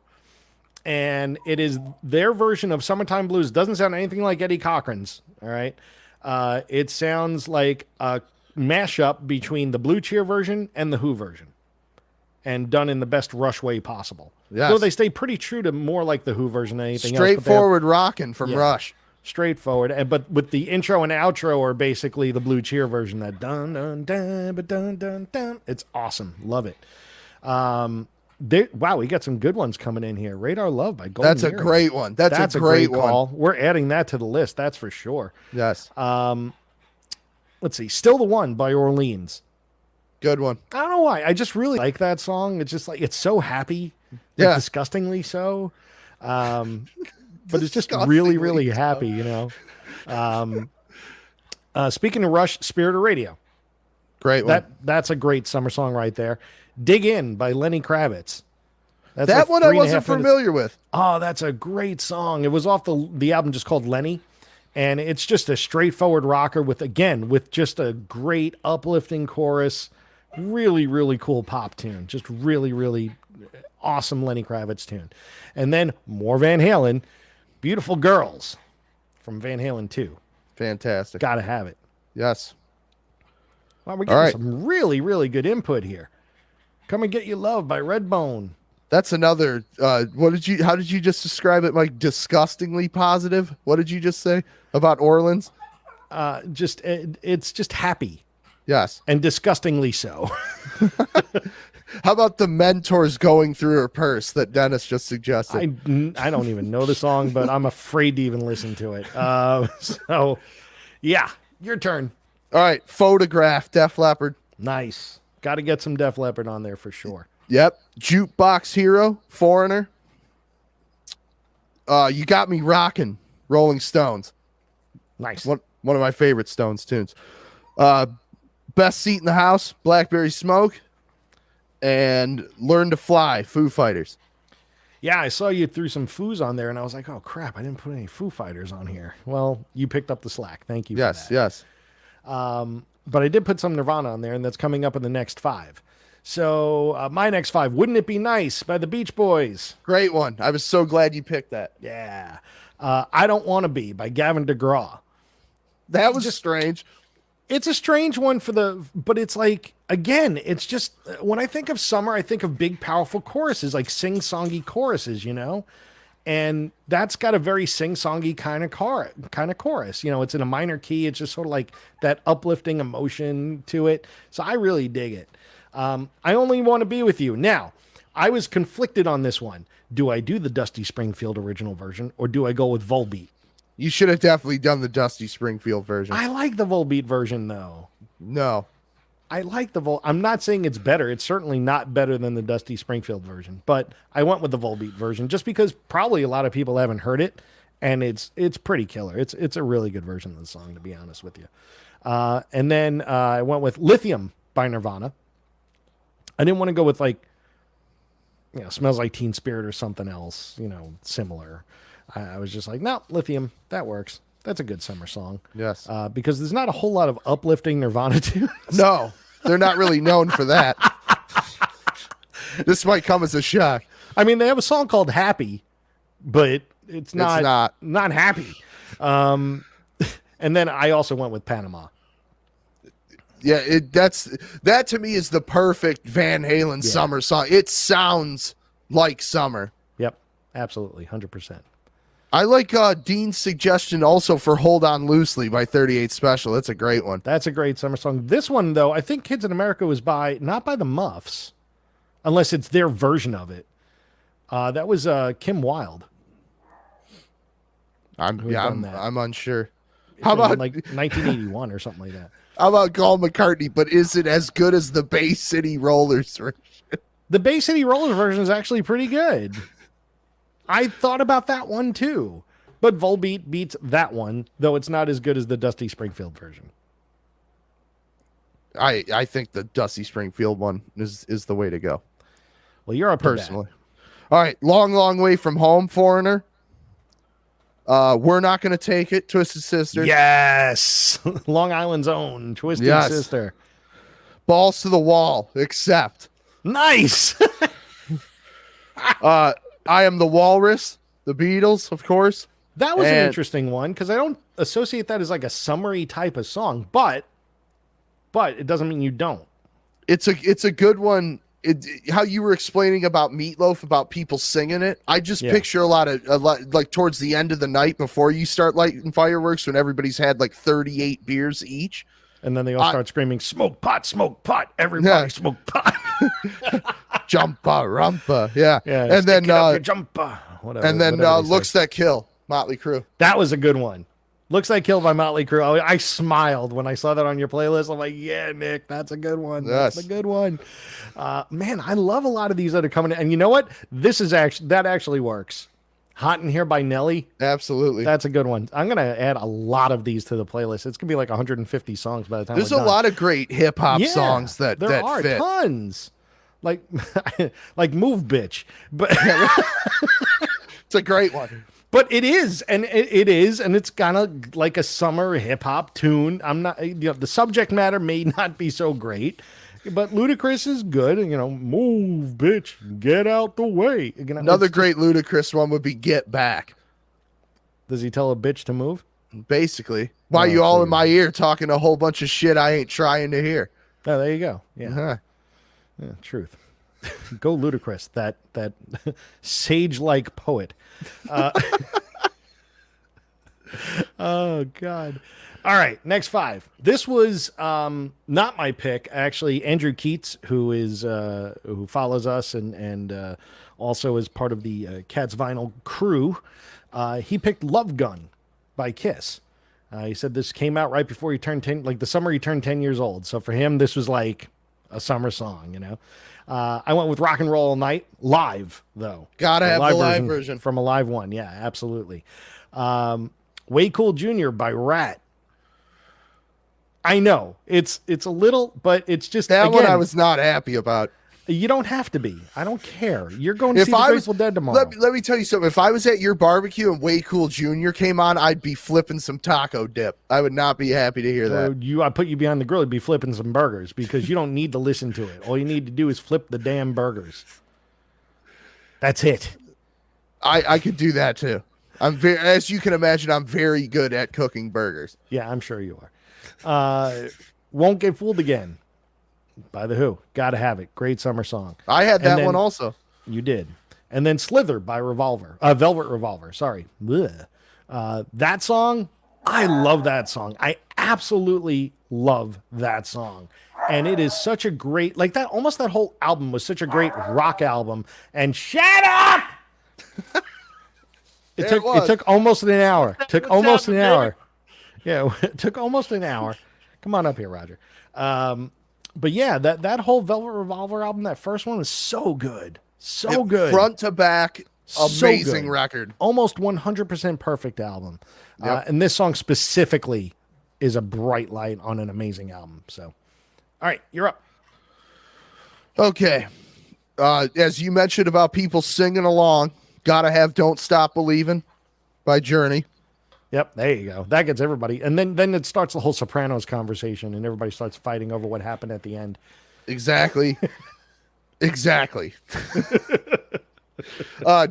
and it is their version of Summertime Blues. Doesn't sound anything like Eddie Cochran's, all right? It sounds like a mashup between the Blue Cheer version and the Who version, and done in the best Rush way possible. Yes. Though they stay pretty true to more like the Who version than anything Straightforward rocking from Rush. Straightforward, but with the intro and outro are basically the Blue Cheer version. That dun dun dun dun dun dun. It's awesome. Love it. Wow, we got some good ones coming in here. Radar Love by Golden That's a Earring. great one. That's a great call. one. We're adding that to the list. That's for sure. Yes. Let's see. Still the One by Orleans. Good one. I don't know why. I just really like that song. It's just it's so happy. Yeah. Disgustingly so. But it's just really, really happy, Speaking of Rush, Spirit of Radio. Great one. That's a great summer song right there. Dig In by Lenny Kravitz. That's that one I wasn't familiar with. Oh, that's a great song. It was off the album just called Lenny. And it's just a straightforward rocker with just a great uplifting chorus. Really, really cool pop tune. Just really, really awesome Lenny Kravitz tune. And then more Van Halen. Beautiful Girls from Van Halen 2. Fantastic. Gotta have it. Yes. Well, we're getting some really, really good input here. Come and Get You Love by Redbone. That's another. How did you just describe it, Mike? Disgustingly positive. What did you just say about Orleans? It's just happy. Yes. And disgustingly so. How about the Mentors Going Through Her Purse that Dennis just suggested? I don't even know the song, but I'm afraid to even listen to it. So, yeah, your turn. All right, Photograph, Def Leppard. Nice. Got to get some Def Leppard on there for sure. Yep. Jukebox Hero, Foreigner. You Got Me Rockin', Rolling Stones. Nice. One of my favorite Stones tunes. Best Seat in the House, Blackberry Smoke, and Learn to Fly, Foo Fighters. Yeah, I saw you threw some Foos on there, and I was like, oh, crap, I didn't put any Foo Fighters on here. Well, you picked up the slack. Thank you for that. Yes. But I did put some Nirvana on there, and that's coming up in the next 5. So my next 5, Wouldn't It Be Nice by the Beach Boys. Great one. I was so glad you picked that. Yeah. I Don't Want to Be by Gavin DeGraw. That was strange. It's a strange one but it's like, again, it's just, when I think of summer, I think of big, powerful choruses, like sing-songy choruses, you know? And that's got a very sing-songy kind of chorus. You know, it's in a minor key. It's just sort of like that uplifting emotion to it. So I really dig it. I Only Want to Be With You. Now, I was conflicted on this one. Do I do the Dusty Springfield original version, or do I go with Volbeat? You should have definitely done the Dusty Springfield version. I like the Volbeat version, though. No. I like the I'm not saying it's better. It's certainly not better than the Dusty Springfield version, but I went with the Volbeat version just because probably a lot of people haven't heard it, and it's pretty killer. It's a really good version of the song, to be honest with you. And then I went with Lithium by Nirvana. I didn't want to go with Smells Like Teen Spirit or something else, similar. I was just like, no, Lithium, that works. That's a good summer song. Yes. Because there's not a whole lot of uplifting Nirvana tunes. No, they're not really known for that. This might come as a shock. I mean, they have a song called Happy, but it's not happy. And then I also went with Panama. Yeah, that to me is the perfect Van Halen summer song. It sounds like summer. Yep, absolutely, 100%. I like Dean's suggestion also for Hold On Loosely by 38 Special. That's a great one. That's a great summer song. This one, though, I think Kids in America was not by the Muffs, unless it's their version of it. That was Kim Wilde. I'm unsure. How about like 1981 or something like that? How about Paul McCartney? But is it as good as the Bay City Rollers version? The Bay City Rollers version is actually pretty good. I thought about that one too, but Volbeat beats that one, though it's not as good as the Dusty Springfield version. I think the Dusty Springfield one is the way to go. Well, you're up personally. All right, Long Way From Home, Foreigner. We're Not Gonna Take It, Twisted Sister. Yes, Long Island's own Twisted Sister. Balls to the Wall, Accept. Nice. I Am the Walrus, the Beatles, of course. That was an interesting one because I don't associate that as like a summery type of song, but it doesn't mean you don't. It's a good one. How you were explaining about Meatloaf, about people singing it. I just picture a lot like towards the end of the night before you start lighting fireworks when everybody's had like 38 beers each. And then they all start screaming, smoke pot, everybody smoke pot. Jumpa, rumpa. Yeah. And then, jumpa. Whatever, and then Looks That Kill, Motley Crue. That was a good one. Looks Like Kill by Motley Crue. I smiled when I saw that on your playlist. I'm like, yeah, Nick, that's a good one. Yes. That's a good one. Man, I love a lot of these that are coming in. And you know what? That actually works. Hot in Here by Nelly. Absolutely. That's a good one. I'm going to add a lot of these to the playoff. It's going to be like 150 songs by the time There's we're a done. lot of great hip hop songs that are fit. Tons. Like Move Bitch. But it's a great one. But it is, and it's kind of like a summer hip hop tune. I'm not, the subject matter may not be so great, but Ludacris is good. Move, bitch, get out the way. Another great Ludacris one would be Get Back. Does he tell a bitch to move? Basically, why you all in my ear talking a whole bunch of shit I ain't trying to hear? Oh, there you go. Yeah, Uh-huh. Truth. Go Ludacris, that sage-like poet. Oh God! All right, next 5. This was not my pick. Actually, Andrew Keats, who follows us and also is part of the Cats Vinyl crew, he picked "Love Gun" by Kiss. He said this came out right before he turned 10, like the summer he turned 10 years old. So for him, this was like a summer song, I went with Rock and Roll All Night live, though. Gotta have the live version from a live one. Yeah, absolutely. Way Cool Jr. by Rat. I know it's a little, but it's just That again, one I was not happy about. You don't have to be. I don't care. You're going to If see the I Grateful Dead tomorrow. let me tell you something. If I was at your barbecue and Way Cool Jr. came on, I'd be flipping some taco dip. I would not be happy to hear that. I put you behind the grill, you'd be flipping some burgers because you don't need to listen to it. All you need to do is flip the damn burgers. That's it. I could do that too. As you can imagine, I'm very good at cooking burgers. Yeah, I'm sure you are. Won't Get Fooled Again by The Who. Gotta have it. Great summer song. I had that one also. You did. And then Slither by Revolver. Velvet Revolver. Sorry. That song, I love that song. I absolutely love that song. And it is such a great, like that, almost that whole album was such a great rock album. And shut up! It took almost an hour. Took almost an hour. Yeah, it took almost an hour. Come on up here, Roger. But yeah, that whole Velvet Revolver album, that first one was so good. So good. Front to back, amazing record. Almost 100% perfect album. Yep. And this song specifically is a bright light on an amazing album. So, all right, you're up. Okay. As you mentioned about people singing along, gotta have Don't Stop Believing by Journey. Yep, there you go. That gets everybody. And then it starts the whole Sopranos conversation and everybody starts fighting over what happened at the end. Exactly. Exactly.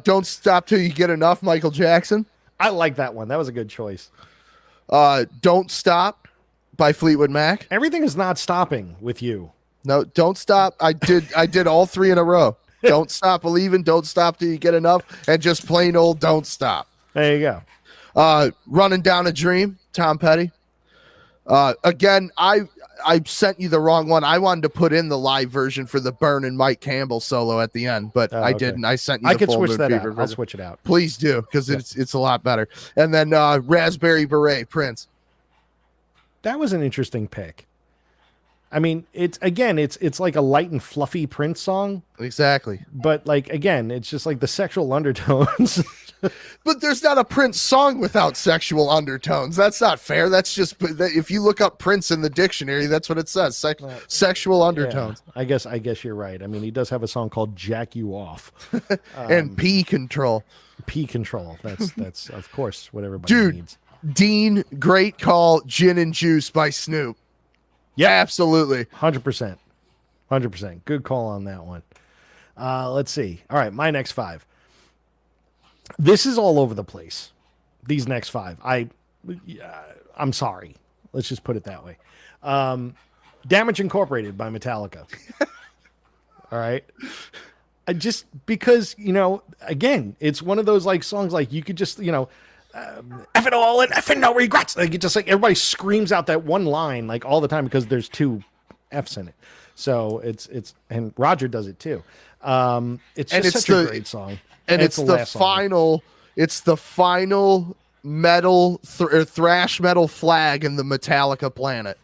Don't Stop Till You Get Enough, Michael Jackson. I like that one. That was a good choice. Don't Stop by Fleetwood Mac. Everything is not stopping with you. No, Don't Stop. I did all three in a row. Don't Stop Believing, Don't Stop Till You Get Enough, and just plain old Don't Stop. There you go. Running Down a Dream, Tom Petty. Again, I sent you the wrong one. I wanted to put in the live version for the Byrne and Mike Campbell solo at the end, but I didn't. I sent you the I could full switch Moon that Fever out. version. I'll switch it out. Please do, because it's a lot better. And then Raspberry Beret, Prince. That was an interesting pick. I mean, it's like a light and fluffy Prince song, Exactly. but like again, it's just like the sexual undertones. But there's not a Prince song without sexual undertones. That's not fair. That's just, if you look up Prince in the dictionary, that's what it says. Sexual undertones. Yeah, I guess you're right. I mean, he does have a song called "Jack You Off" And P Control. P Control. That's of course what everybody needs. Dean, great call. Gin and Juice by Snoop. Yeah, absolutely. 100%. Good call on that one. Let's see. All right, my next five. This is all over the place. These next five. I'm sorry. Let's just put it that way. Damage Incorporated by Metallica. All right. Just because, again, it's one of those like songs like you could just, F it all and F it no regrets. Like it just like everybody screams out that one line like all the time because there's two F's in it. So it's and Roger does it too. It's such a great song. And it's the final metal thrash metal flag in the Metallica planet.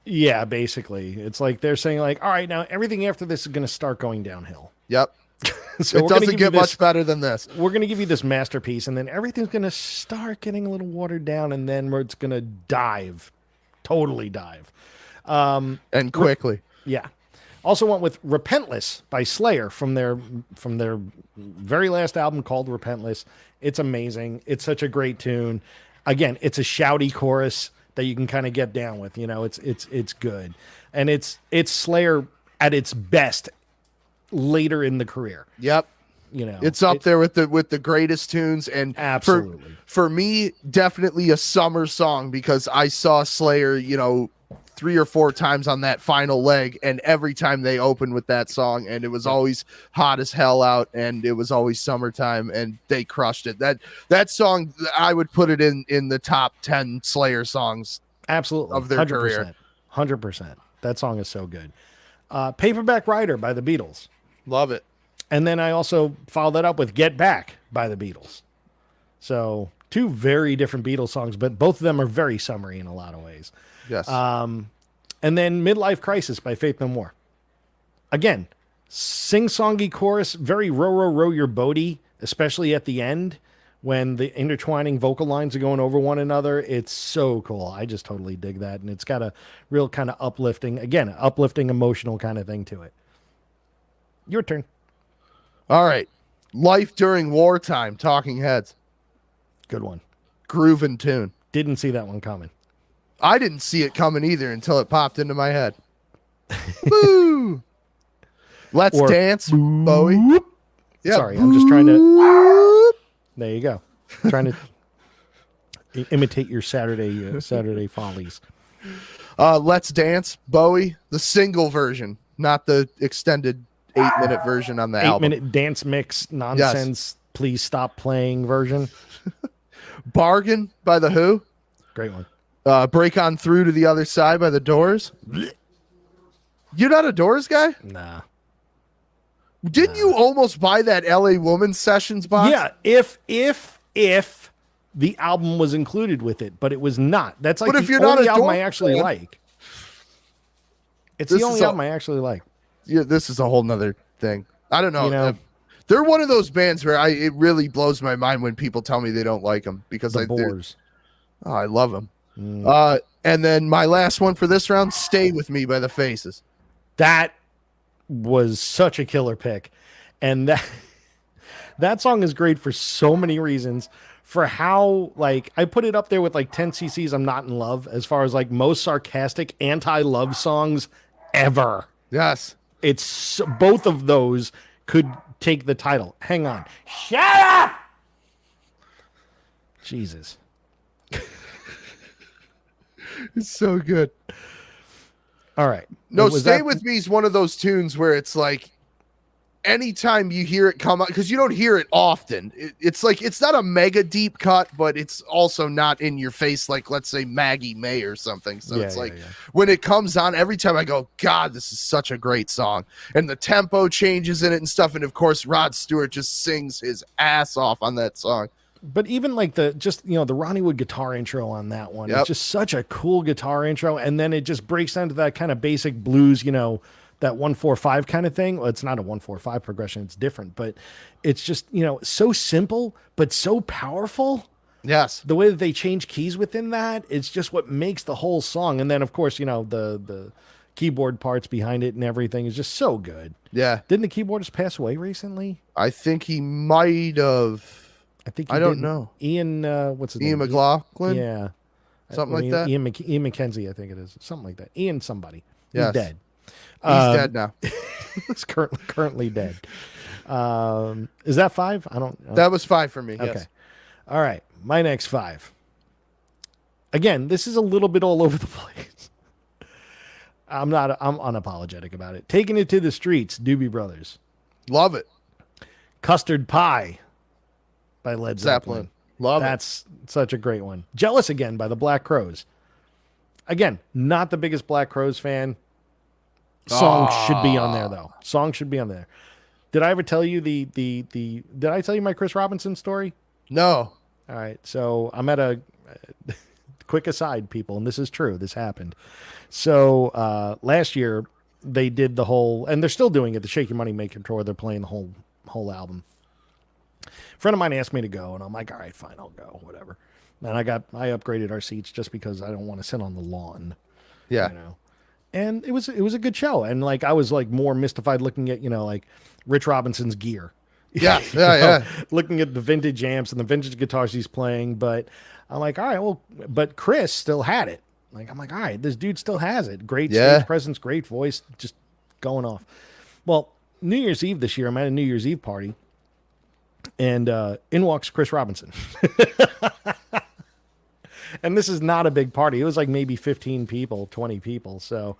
Yeah, basically. It's like they're saying like, all right, now everything after this is going to start going downhill. Yep. So it doesn't get much better than this. We're going to give you this masterpiece, and then everything's going to start getting a little watered down, and then it's going to totally dive. And quickly. Yeah. Also went with Repentless by Slayer from their very last album called Repentless. It's amazing. It's such a great tune. Again, it's a shouty chorus that you can kind of get down with. It's good. And it's Slayer at its best later in the career. Yep. It's up there with the greatest tunes, and absolutely for me, definitely a summer song because I saw Slayer, 3 or 4 times on that final leg, and every time they opened with that song, and it was always hot as hell out, and it was always summertime, and they crushed it. That song, I would put it in the top 10 Slayer songs. Absolutely. Of their 100%, career. 100%. That song is so good. Paperback Writer by the Beatles. Love it. And then I also followed that up with Get Back by the Beatles. So 2 very different Beatles songs, but both of them are very summery in a lot of ways. Yes. And then Midlife Crisis by Faith No More. Again, sing-songy chorus, very row, row, row your boaty, especially at the end when the intertwining vocal lines are going over one another. It's so cool. I just totally dig that. And it's got a real kind of uplifting, emotional kind of thing to it. Your turn. All right. Life During Wartime, Talking Heads. Good one. Groove and tune. Didn't see that one coming. I didn't see it coming either until it popped into my head. Woo! Let's Dance, Bowie. Yeah. Sorry, I'm just trying to... There you go. Trying to imitate your Saturday follies. Let's Dance, Bowie, the single version, not the extended 8-minute version on the album. 8-minute dance mix nonsense. Yes. Please stop playing version. Bargain by The Who. Great one. Break On Through to the Other Side by The Doors. You're not a Doors guy? Nah. Didn't you almost buy that LA Woman Sessions box? Yeah, if the album was included with it, but it was not. That's like the only album I actually like. It's the only album I actually like. Yeah, this is a whole nother thing. I don't know. They're one of those bands where it really blows my mind when people tell me they don't like them because I love them. And then my last one for this round, Stay With Me by The Faces. That was such a killer pick. And that song is great for so many reasons. For how, like, I put it up there with like 10 cc's I'm Not in Love as far as like most sarcastic anti-love songs ever. Yes. It's both of those could take the title. Hang on. Shut up! Jesus. It's so good. All right. No, Stay With Me is one of those tunes where it's like anytime you hear it come out, because you don't hear it often. It's like it's not a mega deep cut, but it's also not in your face like, let's say, Maggie May or something. So when it comes on, every time I go, God, this is such a great song. And the tempo changes in it and stuff. And of course, Rod Stewart just sings his ass off on that song. But even like the Ronnie Wood guitar intro on that one, it's just such a cool guitar intro. And then it just breaks down to that kind of basic blues, that 1-4-5 kind of thing. Well, it's not a 1-4-5 progression. It's different, but it's just, so simple, but so powerful. Yes. The way that they change keys within that, it's just what makes the whole song. And then of course, the keyboard parts behind it and everything is just so good. Yeah. Didn't the keyboardist pass away recently? I think he might have. I don't know. Ian, what's his name? Ian McLaughlin? Yeah. Something like that? Ian McKenzie, I think it is. Something like that. Ian somebody. Yes. He's dead. He's dead now. He's currently dead. Is that 5? I don't. That was 5 for me. Okay. Yes. All right. My next 5. Again, this is a little bit all over the place. I'm unapologetic about it. Taking It to the Streets, Doobie Brothers. Love it. Custard Pie by Led Zeppelin. That's such a great one. Jealous Again by the Black Crowes. Again, not the biggest Black Crowes fan. Song should be on there though. Song should be on there. Did I ever tell you did I tell you my Chris Robinson story? No. All right. So I'm at a quick aside, people, and this is true. This happened. So last year they did the whole, and they're still doing it, the Shake Your Money Make Your tour. They're playing the whole album. A friend of mine asked me to go, and I'm like, all right, fine, I'll go, whatever. And I upgraded our seats just because I don't want to sit on the lawn. Yeah. And it was a good show. And like, I was like more mystified looking at, like Rich Robinson's gear. Yeah. Yeah. Looking at the vintage amps and the vintage guitars he's playing. But I'm like, all right, well, but Chris still had it. I'm like, all right, this dude still has it. Great stage presence, great voice, just going off. Well, New Year's Eve this year, I'm at a New Year's Eve party. And in walks Chris Robinson. And this is not a big party. It was like maybe 15 people, 20 people. So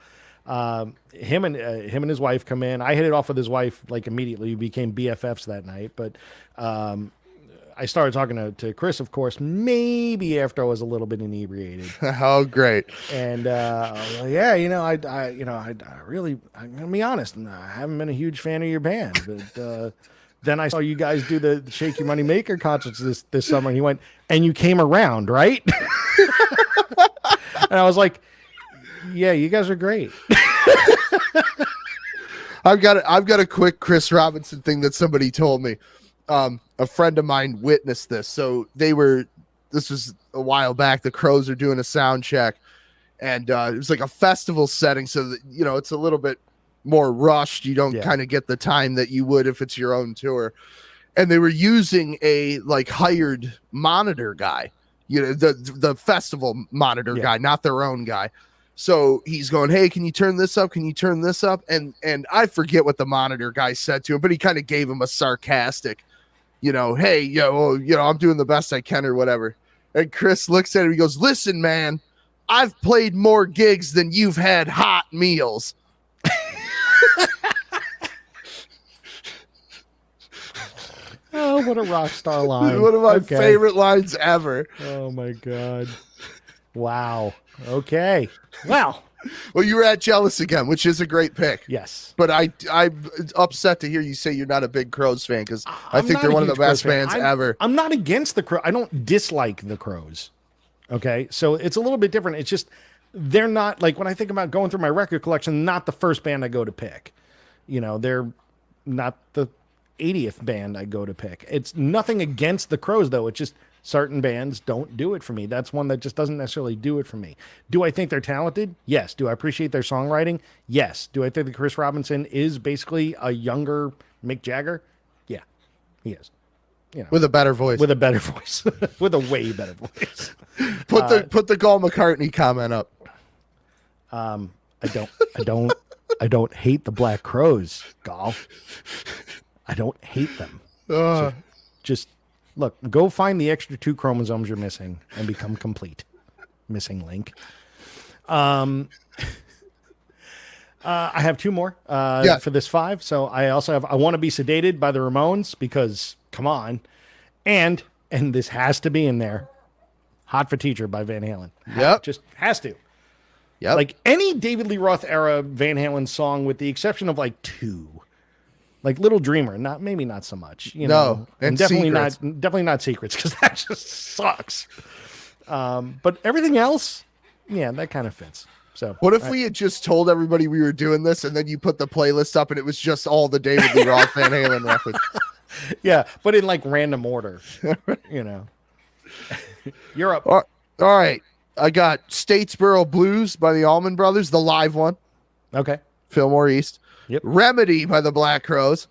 him and his wife come in. I hit it off with his wife like immediately. We became BFFs that night. But I started talking to Chris, of course, maybe after I was a little bit inebriated. Oh, great. And I'm gonna be honest, I haven't been a huge fan of your band, but then I saw you guys do the Shake Your Money Maker concerts this summer, and he went, and you came around, right? And I was like, yeah, you guys are great. I've got a quick Chris Robinson thing that somebody told me. a friend of mine witnessed this. So this was a while back. The Crows are doing a sound check, and it was like a festival setting. So that, it's a little bit more rushed. You don't kind of get the time that you would if it's your own tour. And they were using a like hired monitor guy, the festival monitor guy, not their own guy. So he's going, hey, can you turn this up? Can you turn this up? And I forget what the monitor guy said to him, but he kind of gave him a sarcastic, hey, I'm doing the best I can or whatever. And Chris looks at him, he goes, listen, man, I've played more gigs than you've had hot meals. Oh, what a rock star line. One of my favorite lines ever. Oh, my God. Wow. Okay. Well, you were at Jealous again, which is a great pick. Yes. But I'm upset to hear you say you're not a big Crows fan, because I think they're one of the best bands ever. I'm not against the Crows. I don't dislike the Crows. Okay. So it's a little bit different. It's just they're not, like, when I think about going through my record collection, not the first band I go to pick. They're not the 80th band I go to pick. It's nothing against the Crows, though. It's just certain bands don't do it for me. That's one that just doesn't necessarily do it for me. Do I think they're talented? Yes. Do I appreciate their songwriting? Yes. Do I think that Chris Robinson is basically a younger Mick Jagger? Yeah, he is. With a better voice. With a better voice. With a way better voice. Put the Gall McCartney comment up. I don't hate the Black Crows, Gall. I don't hate them. So just look, go find the extra 2 chromosomes you're missing and become complete. Missing link. I have 2 more for this 5. So I also have I Want to Be Sedated by the Ramones, because come on. And this has to be in there. Hot for Teacher by Van Halen. Yep. Just has to. Yep. Like any David Lee Roth era Van Halen song, with the exception of like 2. Like Little Dreamer, maybe not so much. No, and definitely not Secrets, because that just sucks. But everything else, that kind of fits. So what if we had just told everybody we were doing this, and then you put the playlist up and it was just all the David Lee Roth Van Halen records? Yeah, but in like random order. You're up. All right. I got Statesboro Blues by the Allman Brothers, the live one. Okay. Fillmore East. Yep. Remedy by the Black Crows.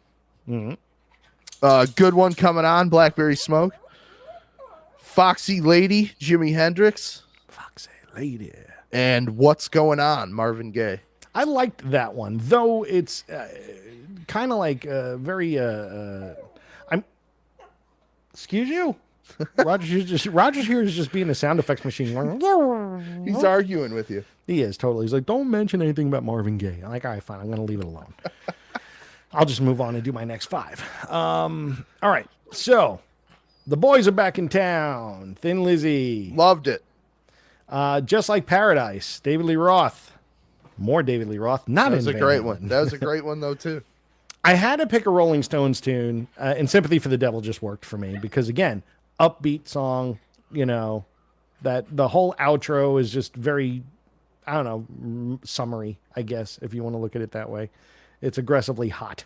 Mm-hmm. Good One Coming On, Blackberry Smoke. Foxy Lady, Jimi Hendrix. Foxy Lady. And What's Going On, Marvin Gaye. I liked that one, though it's kind of like very. Excuse you? Roger's here is just being a sound effects machine. He's arguing with you. He is, totally. He's like, don't mention anything about Marvin Gaye. I'm like, all right, fine. I'm going to leave it alone. I'll just move on and do my next 5. All right. So, the boys are back in town. Thin Lizzy. Loved it. Just Like Paradise. David Lee Roth. More David Lee Roth. That was a great one. That was a great one, though, too. I had to pick a Rolling Stones tune, and Sympathy for the Devil just worked for me because, again, upbeat song, that the whole outro is just very, I don't know, summery, I guess, if you want to look at it that way. It's aggressively hot.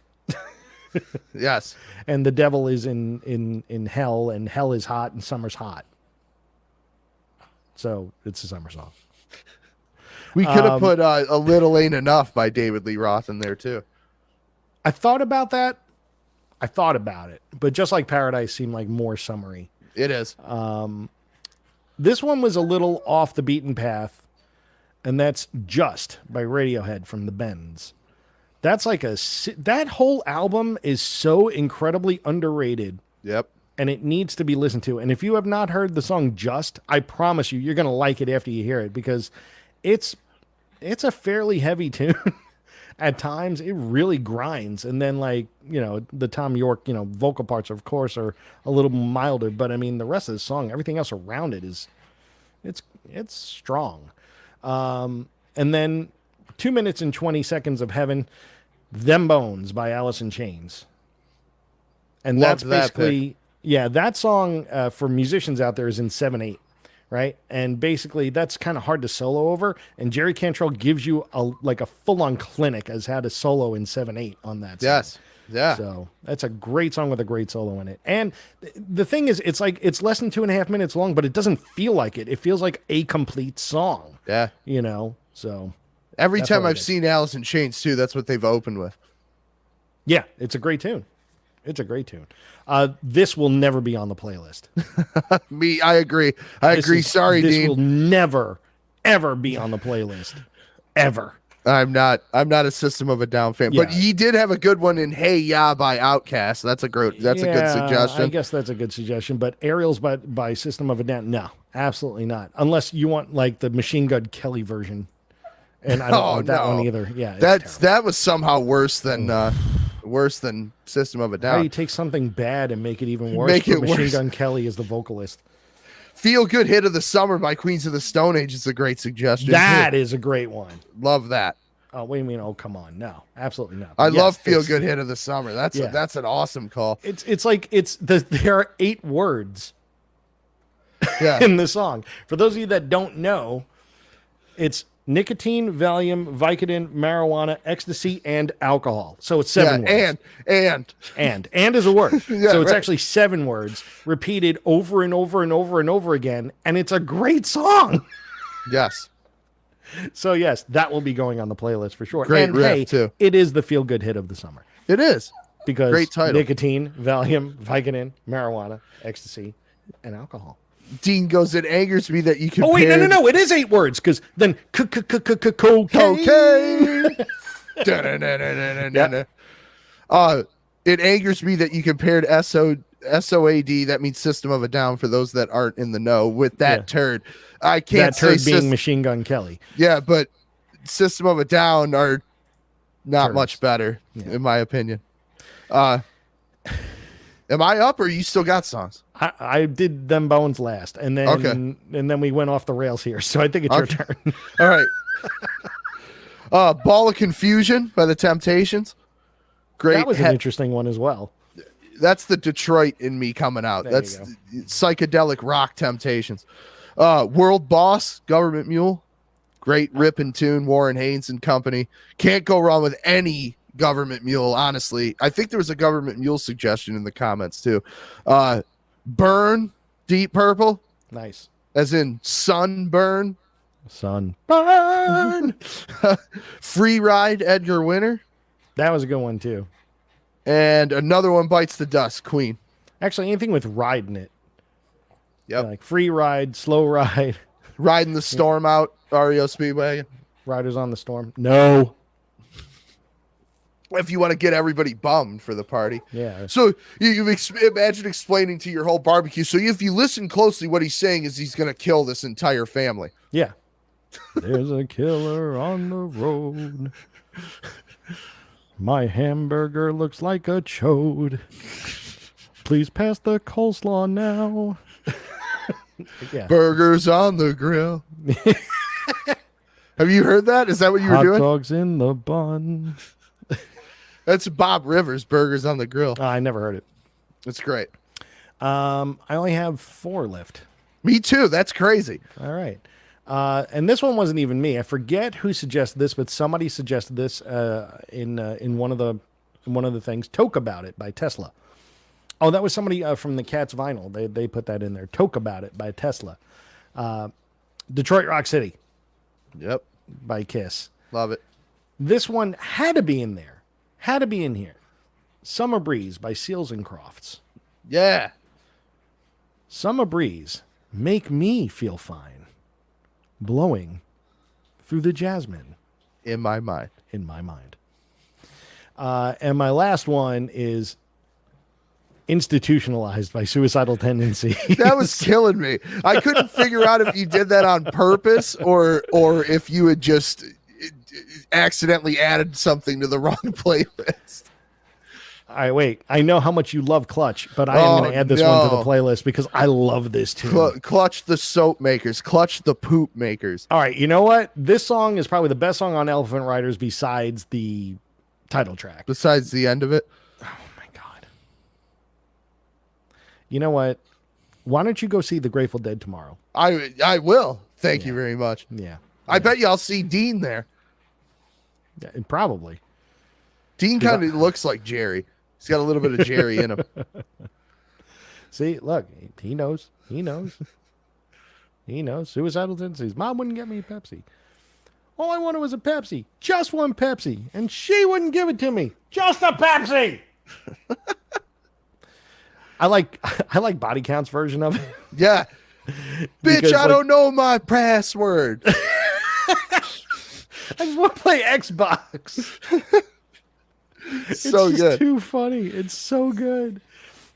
Yes. And the devil is in hell, and hell is hot, and summer's hot. So it's a summer song. We could have put A Little Ain't Enough by David Lee Roth in there, too. I thought about that. I thought about it. But Just Like Paradise seemed like more summery. It is. This one was a little off the beaten path, and that's Just by Radiohead from the Bends. That's like that whole album is so incredibly underrated. Yep. And it needs to be listened to. And if you have not heard the song Just, I promise you're going to like it after you hear it, because it's a fairly heavy tune. At times, it really grinds. And then, the Tom York, vocal parts, of course, are a little milder. But, I mean, the rest of the song, everything else around it it's strong. And then 2 minutes and 20 seconds of Heaven, Them Bones by Alice in Chains. And that's basically, that song for musicians out there is in 7/8. Right. And basically that's kind of hard to solo over. And Jerry Cantrell gives you a full on clinic as how to solo in 7/8 on that song. Yes. Yeah. So that's a great song with a great solo in it. And the thing is, it's like it's less than 2.5 minutes long, but it doesn't feel like it. It feels like a complete song. Yeah. You know. So every that's time what I I've did. seen Alice in Chains too, that's what they've opened with. Yeah, it's a great tune. It's a great tune. This will never be on the playlist. I agree. Sorry, this Dean. will never, ever be on the playlist. Ever. I'm not a System of a Down fan, but Yeah. he did have a good one in Hey Ya by Outkast. That's a good suggestion. I guess that's a good suggestion. But Aerials by System of a Down, no, absolutely not. Unless you want like the Machine Gun Kelly version, and I don't want that one either. Yeah, it's terrible. that was somehow worse than System of a How Down. you take something bad and make it even worse? Make it Machine worse. Gun Kelly is the vocalist. Feel Good Hit of the Summer by Queens of the Stone Age is a great suggestion. That too. is a great one. Love that. Oh, what do you mean? Oh, come on, no, absolutely not. I But love yes, Feel it's- Good Hit of the Summer. That's an awesome call. It's like there are 8 words Yeah. in the song. For those of you that don't know, it's nicotine, Valium, Vicodin, marijuana, ecstasy, and alcohol. So it's 7 words. And is a word. Yeah, So it's right. actually 7 words repeated over and over and over and over again, and it's a great song. Yes. So yes, that will be going on the playlist for sure. Great and riff, hey, too. it is the feel good hit of the summer It is. because Great title. nicotine, Valium, Vicodin, marijuana, ecstasy, and alcohol. Dean goes, it angers me that you can Oh wait, no! It is 8 words because then cocaine. Cocaine. It angers me that you compared SOAD, that means System of a Down for those that aren't in the know, with that Yeah. turd. I can't That turd say being Machine Gun Kelly. yeah, but System of a Down are not Turds. much better, Yeah. in my opinion. Am I up or you still got songs? I did them bones last, and then Okay. and then we went off the rails here. So I think it's your Okay. turn. All right. Ball of Confusion by the Temptations. Great. That was an interesting one as well. That's the Detroit in me coming out. There That's you psychedelic rock Temptations. World Boss, Government Mule. Great ripping tune, Warren Haynes and company. Can't go wrong with any Government Mule, honestly. I think there was a Government Mule suggestion in the comments too. Burn, Deep Purple, Nice. as in sunburn. Son. Burn. Free Ride, Edgar Winter. That was a good one too. And another one, Bites the Dust, Queen. Actually, anything with ride in it. Yep. Like free ride, slow ride, Riding the Storm Out, Reo Speedwagon. riders on the storm. No. If you want to get everybody bummed for the party. Yeah. So you imagine explaining to your whole barbecue. So if you listen closely, what he's saying is he's going to kill this entire family. Yeah. There's a killer on the road. My hamburger looks like a chode. Please pass the coleslaw now. Yeah. Burgers on the grill. Have you heard that? Is that what you were Hot doing? dogs in the bun. That's Bob Rivers, Burgers on the Grill. Oh, I never heard it. It's great. I only have 4 left. Me too. That's crazy. All right. And this one wasn't even me. I forget who suggested this, but somebody suggested this in one of the things. Talk About It by Tesla. Oh, that was somebody from the Cats vinyl. They put that in there. Talk About It by Tesla. Detroit Rock City Yep. by Kiss. Love it. This one had to be in there. Had to be in here. Summer Breeze by Seals and Crofts. Yeah. Summer Breeze, make me feel fine. Blowing through the jasmine In my mind. in my mind. And my last one is Institutionalized by Suicidal Tendency. That was killing me. I couldn't figure out if you did that on purpose or if you had just accidentally added something to the wrong playlist. All right, wait. I know how much you love Clutch, but I am going to add this one to the no. playlist because I love this tune. Clutch the soap makers. Clutch the poop makers. All right, you know what? This song is probably the best song on Elephant Riders besides the title track. Besides the end of it. Oh my God. You know what? Why don't you go see the Grateful Dead tomorrow? I will. Thank you very much. Yeah. I bet you I'll see Dean there. Yeah, probably. Dean kind of looks like Jerry. He's got a little bit of Jerry in him. See, look, he knows. He knows. He knows. Suicidal tendencies. Mom wouldn't get me a Pepsi. All I wanted was a Pepsi. Just one Pepsi. And she wouldn't give it to me. Just a Pepsi. I like Body Count's version of it. Yeah. Bitch, I don't know my password. I just want to play Xbox. It's so just good. too funny. It's so good.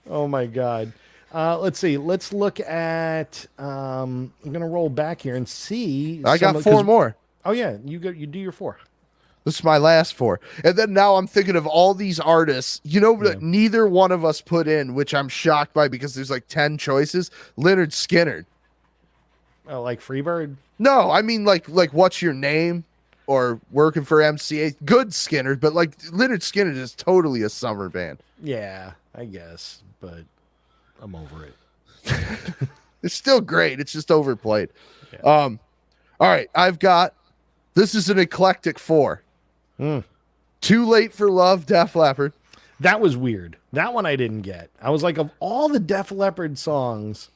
Oh my God. Let's see. Let's look at. I'm gonna roll back here and see. I got 4 more. Oh yeah, you do your 4. This is my last 4. And then now I'm thinking of all these artists, that neither one of us put in, which I'm shocked by because there's like 10 choices. Leonard Skinner. Oh, like Freebird? No, I mean like what's your name or working for MCA. Good Skinner, but like Leonard Skinner is totally a summer band. Yeah, I guess, but I'm over it. It's still great. It's just overplayed. Yeah. All right, this is an eclectic 4. Too Late for Love, Def Leppard. That was weird. That one I didn't get. I was like, of all the Def Leppard songs,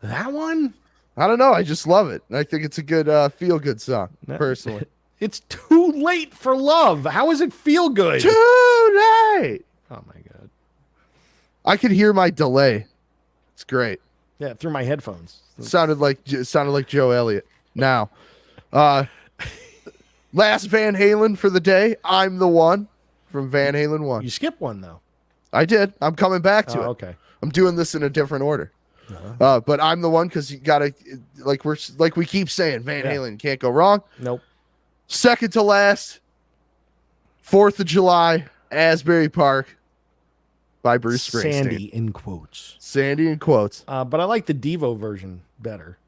that one? I don't know. I just love it. I think it's a good feel-good song, personally. It's Too Late for Love. How does it feel good? Too late. Oh, my God. I could hear my delay. It's great. Yeah, through my headphones. It sounded like Joe Elliott. Now, last Van Halen for the day. I'm the One from Van Halen 1. You skipped one, though. I did. I'm coming back to it. Okay. I'm doing this in a different order. But I'm the One because you gotta like we keep saying, Van Halen can't go wrong. Nope. Second to last, 4th of July, Asbury Park by Bruce Springsteen. Sandy in quotes. Sandy in quotes. But I like the Devo version better.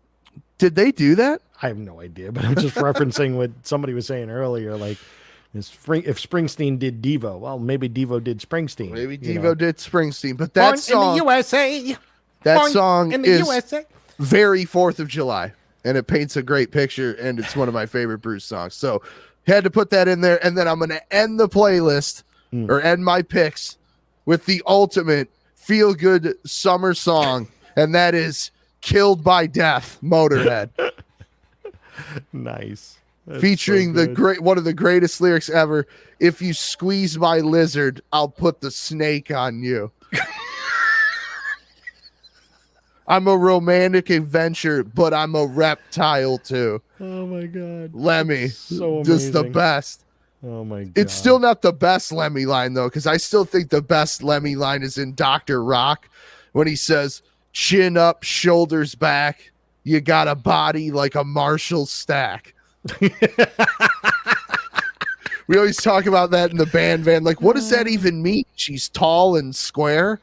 Did they do that? I have no idea, but I'm just referencing what somebody was saying earlier. Like, if Springsteen did Devo, well, maybe Devo did Springsteen. Maybe Devo did Springsteen, but that song in the USA. That song in the is USA. very 4th of July, and it paints a great picture, and it's one of my favorite Bruce songs. So had to put that in there, and then I'm going to end the playlist or end my picks with the ultimate feel-good summer song, and that is Killed by Death, Motorhead. Nice. That's featuring so one of the greatest lyrics ever. If you squeeze my lizard, I'll put the snake on you. I'm a romantic adventure, but I'm a reptile too. Oh my God. Lemmy. So just the amazing. best. Oh my God. It's still not the best Lemmy line though, because I still think the best Lemmy line is in Dr. Rock when he says, chin up, shoulders back. You got a body like a Marshall stack. We always talk about that in the band van. Like, what does that even mean? She's tall and square.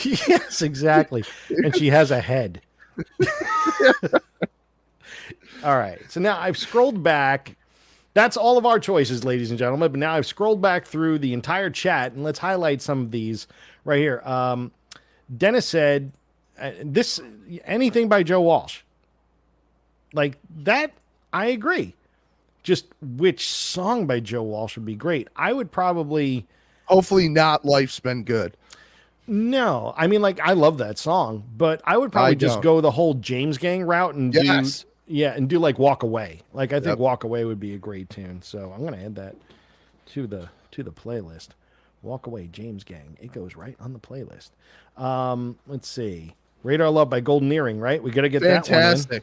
Yes, exactly. And she has a head. All right. So now I've scrolled back. That's all of our choices, ladies and gentlemen. But now I've scrolled back through the entire chat, and let's highlight some of these right here. Dennis said, anything by Joe Walsh. Like that, I agree. Just which song by Joe Walsh would be great? I would probably... Hopefully not Life's Been Good. No. I mean, like, I love that song, but I would probably just go the whole James Gang route and do like Walk Away. Like, I think Walk Away would be a great tune. So I'm going to add that to the playlist. Walk Away, James Gang. It goes right on the playlist. Let's see. Radar Love by Golden Earring, right? We got to get that one in.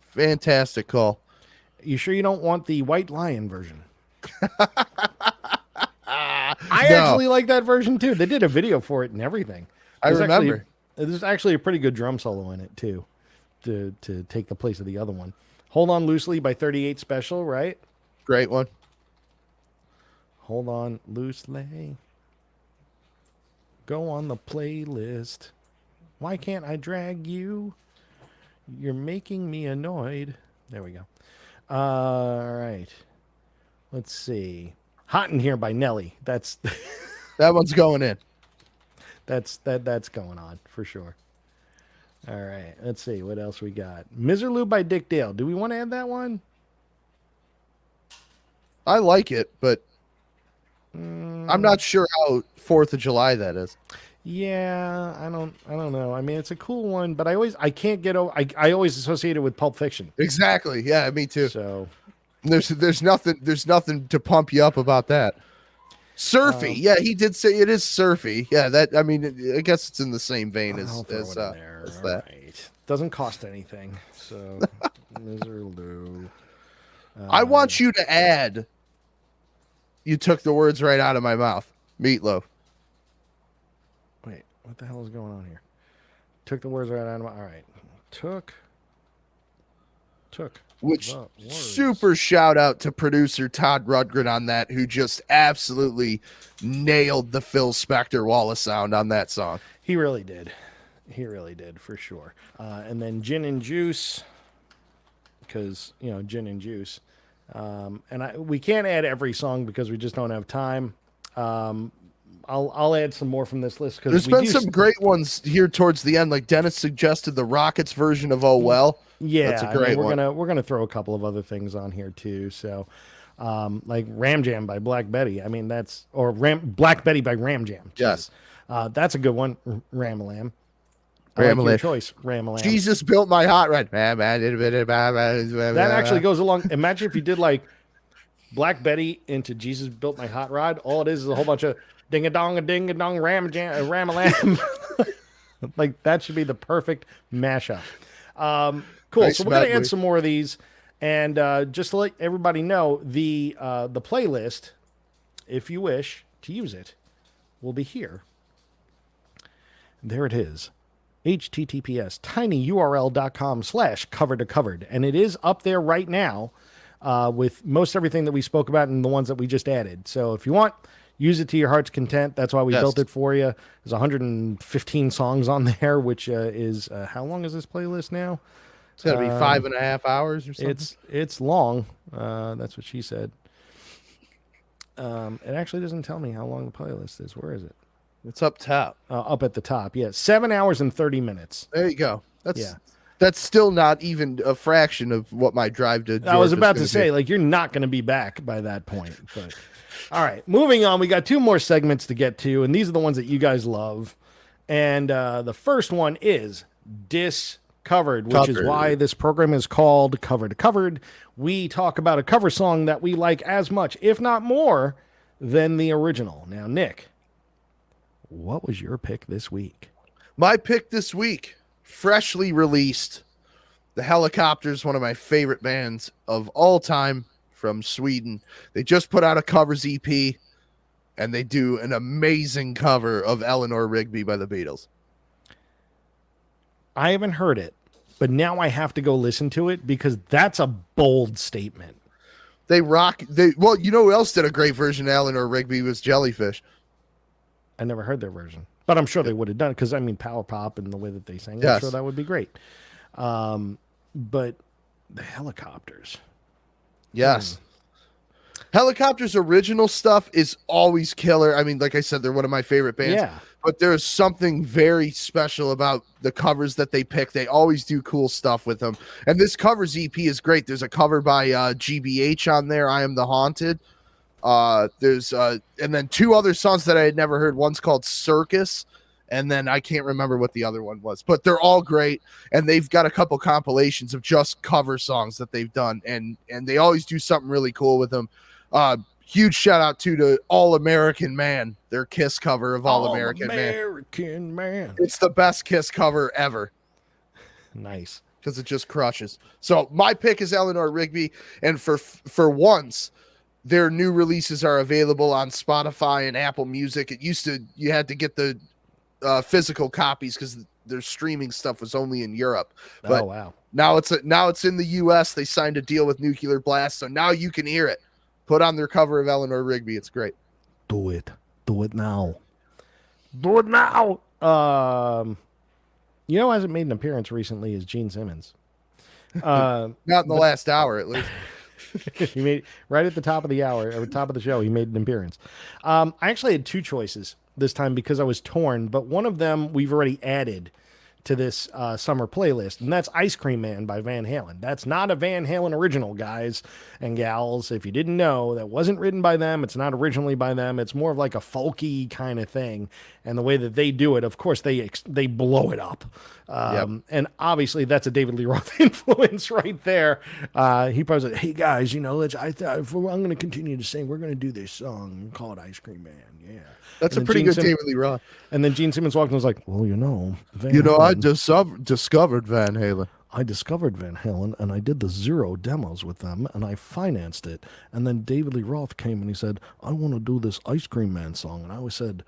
Fantastic call. You sure you don't want the White Lion version? I actually like that version too. They did a video for it and everything. I remember. There's actually a pretty good drum solo in it too, to take the place of the other one. Hold On Loosely by 38 Special, right? Great one. Hold On Loosely. Go on the playlist. Why can't I drag you? You're making me annoyed. There we go. All right. Let's see. Hot in Here by Nelly. That's that one's going in. That's going on for sure. All right. Let's see what else we got. Miserlou by Dick Dale. Do we want to add that one? I like it, but I'm not sure how 4th of July that is. Yeah, I don't know. I mean, it's a cool one, but I can't get over. I always associate it with Pulp Fiction. Exactly. Yeah, me too. So there's nothing to pump you up about that. Surfy. Yeah, he did say it is surfy. Yeah, that, I mean, I guess it's in the same vein as that. Right. Doesn't cost anything. So Miserloo. I want you to add. You took the words right out of my mouth. Meatloaf. Wait, what the hell is going on here? Took the words right out of my. All right, took. Which the words. super shout out to producer Todd Rundgren on that, who just absolutely nailed the Phil Spector wall of sound on that song. He really did. He really did, for sure. And then Gin and Juice, because, you know, Gin and Juice. We can't add every song because we just don't have time. I'll add some more from this list because there's been some great ones here towards the end. Like Dennis suggested the Rockets version of "Oh Well." Yeah, that's a great one. We're gonna throw a couple of other things on here too. So, like Ram Jam by Black Betty. I mean, Black Betty by Ram Jam. Yes, that's a good one. Ram-a-lam. I like your choice, Ram-a-lam. Jesus built my hot rod. That actually goes along. Imagine if you did like Black Betty into Jesus built my hot rod. All it is a whole bunch of ding a dong ram-a-lam. Like that should be the perfect mashup. Cool. Nice, so we're gonna add some more of these, and just to let everybody know, the playlist, if you wish to use it, will be here. There it is. https://tinyurl.com/cover-to-covered, and it is up there right now with most everything that we spoke about and the ones that we just added. So if you want, use it to your heart's content. That's why we built it for you. There's 115 songs on there, which is how long is this playlist now? It's got to be 5.5 hours or something. It's long. That's what she said. It actually doesn't tell me how long the playlist is. Where is it? It's up top. Up at the top. Yeah, 7 hours and 30 minutes. There you go. That's still not even a fraction of what my drive to Georgia I was about to say, like, you're not going to be back by that point. But all right, moving on. We got 2 more segments to get to, and these are the ones that you guys love. And the first one is Discovered, which is why this program is called Cover to Covered. We talk about a cover song that we like as much, if not more, than the original. Now, Nick, what was your pick this week? My pick this week, freshly released, The Helicopters, one of my favorite bands of all time from Sweden. They just put out a covers EP, and they do an amazing cover of Eleanor Rigby by the Beatles. I haven't heard it, but now I have to go listen to it because that's a bold statement. They rock. Well, you know who else did a great version of Eleanor Rigby was Jellyfish. I never heard their version, but I'm sure they would have done it because, I mean, power pop and the way that they sang, I'm sure that would be great. But the Helicopters. Yes. Helicopters' original stuff is always killer. I mean, like I said, they're one of my favorite bands. Yeah. But there's something very special about the covers that they pick. They always do cool stuff with them. And this covers EP is great. There's a cover by GBH on there, I Am the Haunted. There's and then 2 other songs that I had never heard. One's called Circus, and then I can't remember what the other one was, but they're all great. And they've got a couple compilations of just cover songs that they've done, and they always do something really cool with them. Huge shout out to All American Man, their Kiss cover of All American Man. It's the best Kiss cover ever. Nice, because it just crushes. So my pick is Eleanor Rigby, and for once, their new releases are available on Spotify and Apple Music. It used to, you had to get the physical copies because their streaming stuff was only in Europe. But wow. Now it's in the US. They signed a deal with Nuclear Blast, so now you can hear it. Put on their cover of Eleanor Rigby. It's great. Do it now. Do it now. You know, hasn't made an appearance recently is Gene Simmons. Not in the last hour, at least. He made right at the top of the hour, or top of the show. He made an appearance. I actually had 2 choices this time because I was torn, but one of them we've already added to this summer playlist, and that's Ice Cream Man by Van Halen. That's not a Van Halen original, guys and gals. If you didn't know, that wasn't written by them. It's not originally by them. It's more of like a folky kind of thing. And the way that they do it, of course, they blow it up. And obviously, that's a David Lee Roth influence right there. He probably said, "Hey guys, you know, I'm going to continue to sing. We're going to do this song, call it Ice Cream Man." Yeah. That's a pretty good David Lee Roth. And then Gene Simmons walked and was like, "Well, you know, Van I Halen, discovered Van Halen. I discovered Van Halen, and I did the 0 demos with them, and I financed it. And then David Lee Roth came and he said, I want to do this Ice Cream Man song. And I always said,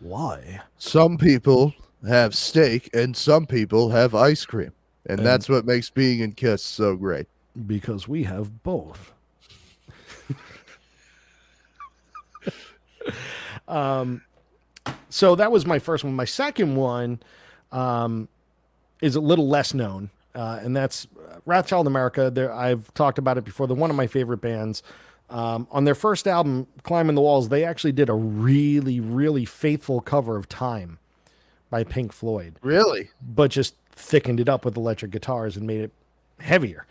why? Some people have steak and some people have ice cream. And that's what makes being in Kiss so great. Because we have both." So that was my first one. My second one is a little less known, and that's Wrathchild America. I've talked about it before. They're one of my favorite bands. On their first album, Climbing the Walls, they actually did a really, really faithful cover of Time by Pink Floyd. Really? But just thickened it up with electric guitars and made it heavier.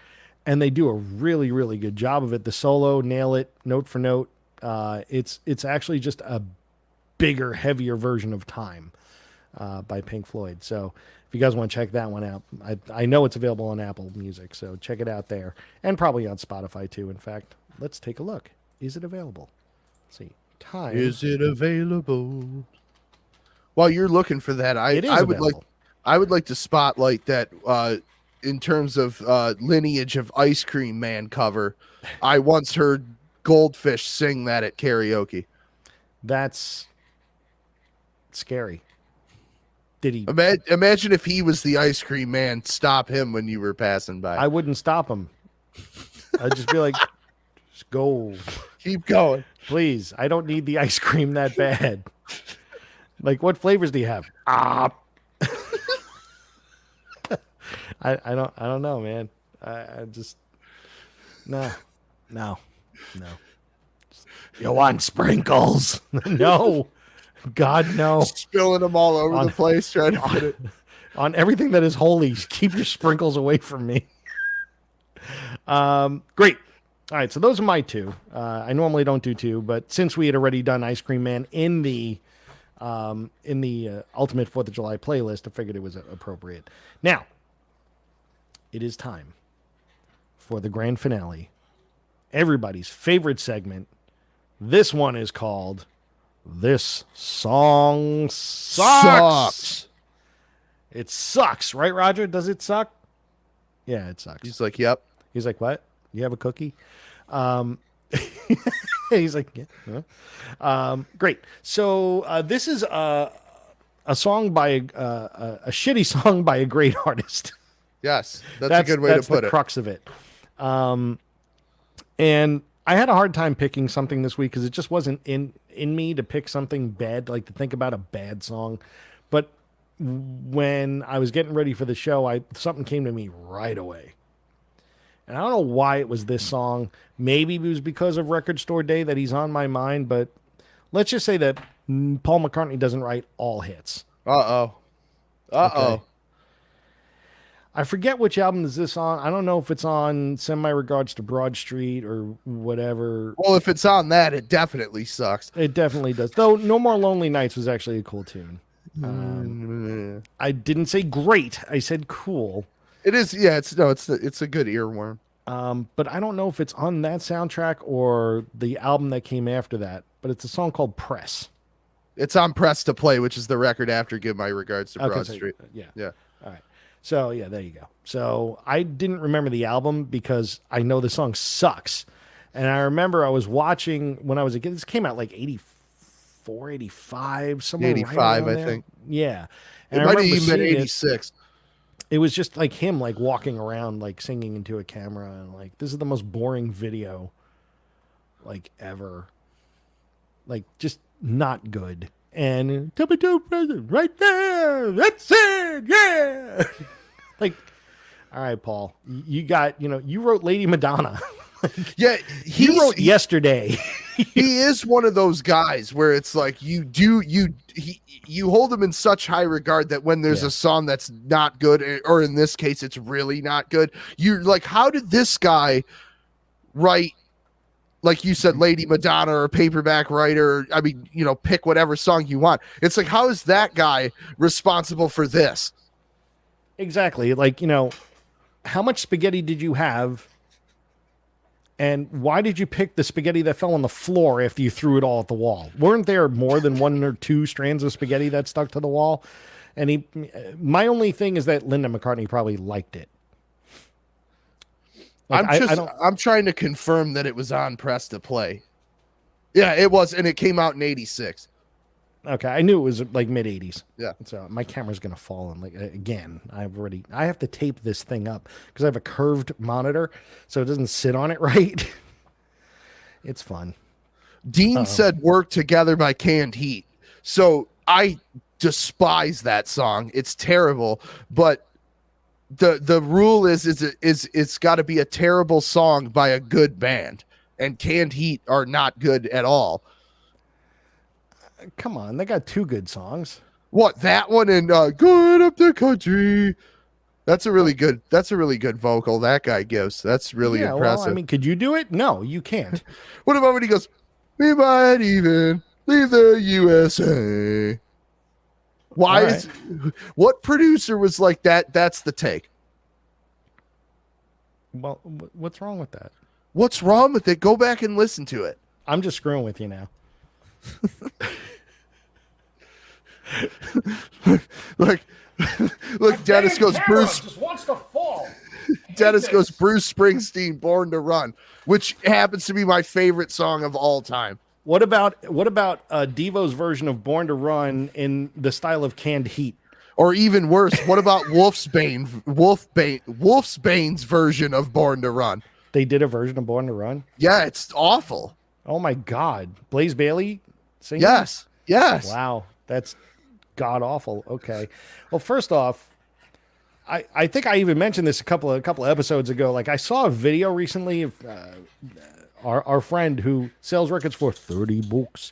And they do a really, really good job of it. The solo, nail it, note for note. It's actually just a bigger, heavier version of Time by Pink Floyd. So if you guys want to check that one out, I know it's available on Apple Music, so check it out there. And probably on Spotify too. In fact, let's take a look. Is it available? Let's see. Time. Is it available? While you're looking for that, I would like to spotlight that in terms of lineage of Ice Cream Man cover. I once heard Goldfish sing that at karaoke. That's scary. Did he? Imagine if he was the Ice Cream Man. Stop him when you were passing by. I wouldn't stop him. I'd just be like, just go. Keep going. Please. I don't need the ice cream that bad. Like, what flavors do you have? I don't know, man. I just no. You want sprinkles? No. God, no. Spilling them all over the place, trying to put it on everything that is holy. Keep your sprinkles away from me. Great. All right, so those are my two. I normally don't do two, but since we had already done Ice Cream Man in the Ultimate 4th of July playlist, I figured it was appropriate. Now, it is time for the grand finale. Everybody's favorite segment. This one is called This Song Sucks. It sucks, right, Roger? Does it suck? Yeah, it sucks. He's like, yep. He's like, what? You have a cookie? He's like, yeah. Great. So this is a song by a shitty song by a great artist. Yes, that's a good way to put it. That's the crux of it. And I had a hard time picking something this week because it just wasn't in me to pick something bad, like to think about a bad song. But when I was getting ready for the show, something came to me right away. And I don't know why it was this song. Maybe it was because of Record Store Day that he's on my mind, but let's just say that Paul McCartney doesn't write all hits. Uh-oh. Okay. I forget which album is this on. I don't know if it's on Send My Regards to Broad Street or whatever. Well, if it's on that, it definitely sucks. It definitely does. Though No More Lonely Nights was actually a cool tune. I didn't say great. I said cool. It is. Yeah, it's a good earworm. But I don't know if it's on that soundtrack or the album that came after that. But it's a song called Press. It's on Press to Play, which is the record after Give My Regards to Broad Street. Yeah. All right. So, yeah, there you go. So I didn't remember the album because I know the song sucks. And I remember I was watching when I was a kid. This came out like 84, 85, somewhere 85, right I think. Yeah. And it I might have remember even been seeing 86. It was just like him like walking around like singing into a camera and like this is the most boring video like ever. Like just not good. And right there. That's it. Yeah. Like, all right, Paul, you got, you wrote Lady Madonna. Yeah. He wrote Yesterday. He is one of those guys where it's like you hold him in such high regard that when there's a song that's not good, or in this case it's really not good, you're like, how did this guy write, like you said, Lady Madonna or Paperback writer? I mean, pick whatever song you want. It's like, how is that guy responsible for this? Exactly. Like, how much spaghetti did you have? And why did you pick the spaghetti that fell on the floor after you threw it all at the wall? Weren't there more than one or two strands of spaghetti that stuck to the wall? And my only thing is that Linda McCartney probably liked it. Like, I'm trying to confirm that it was on Press to Play. Yeah, it was, and it came out in 86. Okay, I knew it was like mid 80s. Yeah. So my camera's gonna fall, and like again, I have to tape this thing up because I have a curved monitor, so it doesn't sit on it right. It's fun. Dean said "Work Together" by Canned Heat. So I despise that song. It's terrible, but the rule is it's got to be a terrible song by a good band, and Canned Heat are not good at all. Come on, they got two good songs. What, that one and "Going Up the Country"? That's a really good vocal that guy gives. That's really impressive. Well, I mean, could you do it? No, you can't. What about when he goes, "We might even leave the USA"? What producer was like that? That's the take. Well, what's wrong with that? What's wrong with it? Go back and listen to it. I'm just screwing with you now. Look, Dennis goes, Bruce just wants to fall. Dennis goes, Bruce Springsteen, "Born to Run," which happens to be my favorite song of all time. What about Devo's version of "Born to Run" in the style of Canned Heat? Or even worse, what about Wolfsbane's version of "Born to Run"? They did a version of "Born to Run"? Yeah, it's awful. Oh my God. Blaze Bayley singing? Yes. Wow. That's god awful. Okay. Well, first off, I think I even mentioned this a couple episodes ago. Like, I saw a video recently of our friend who sells records for $30.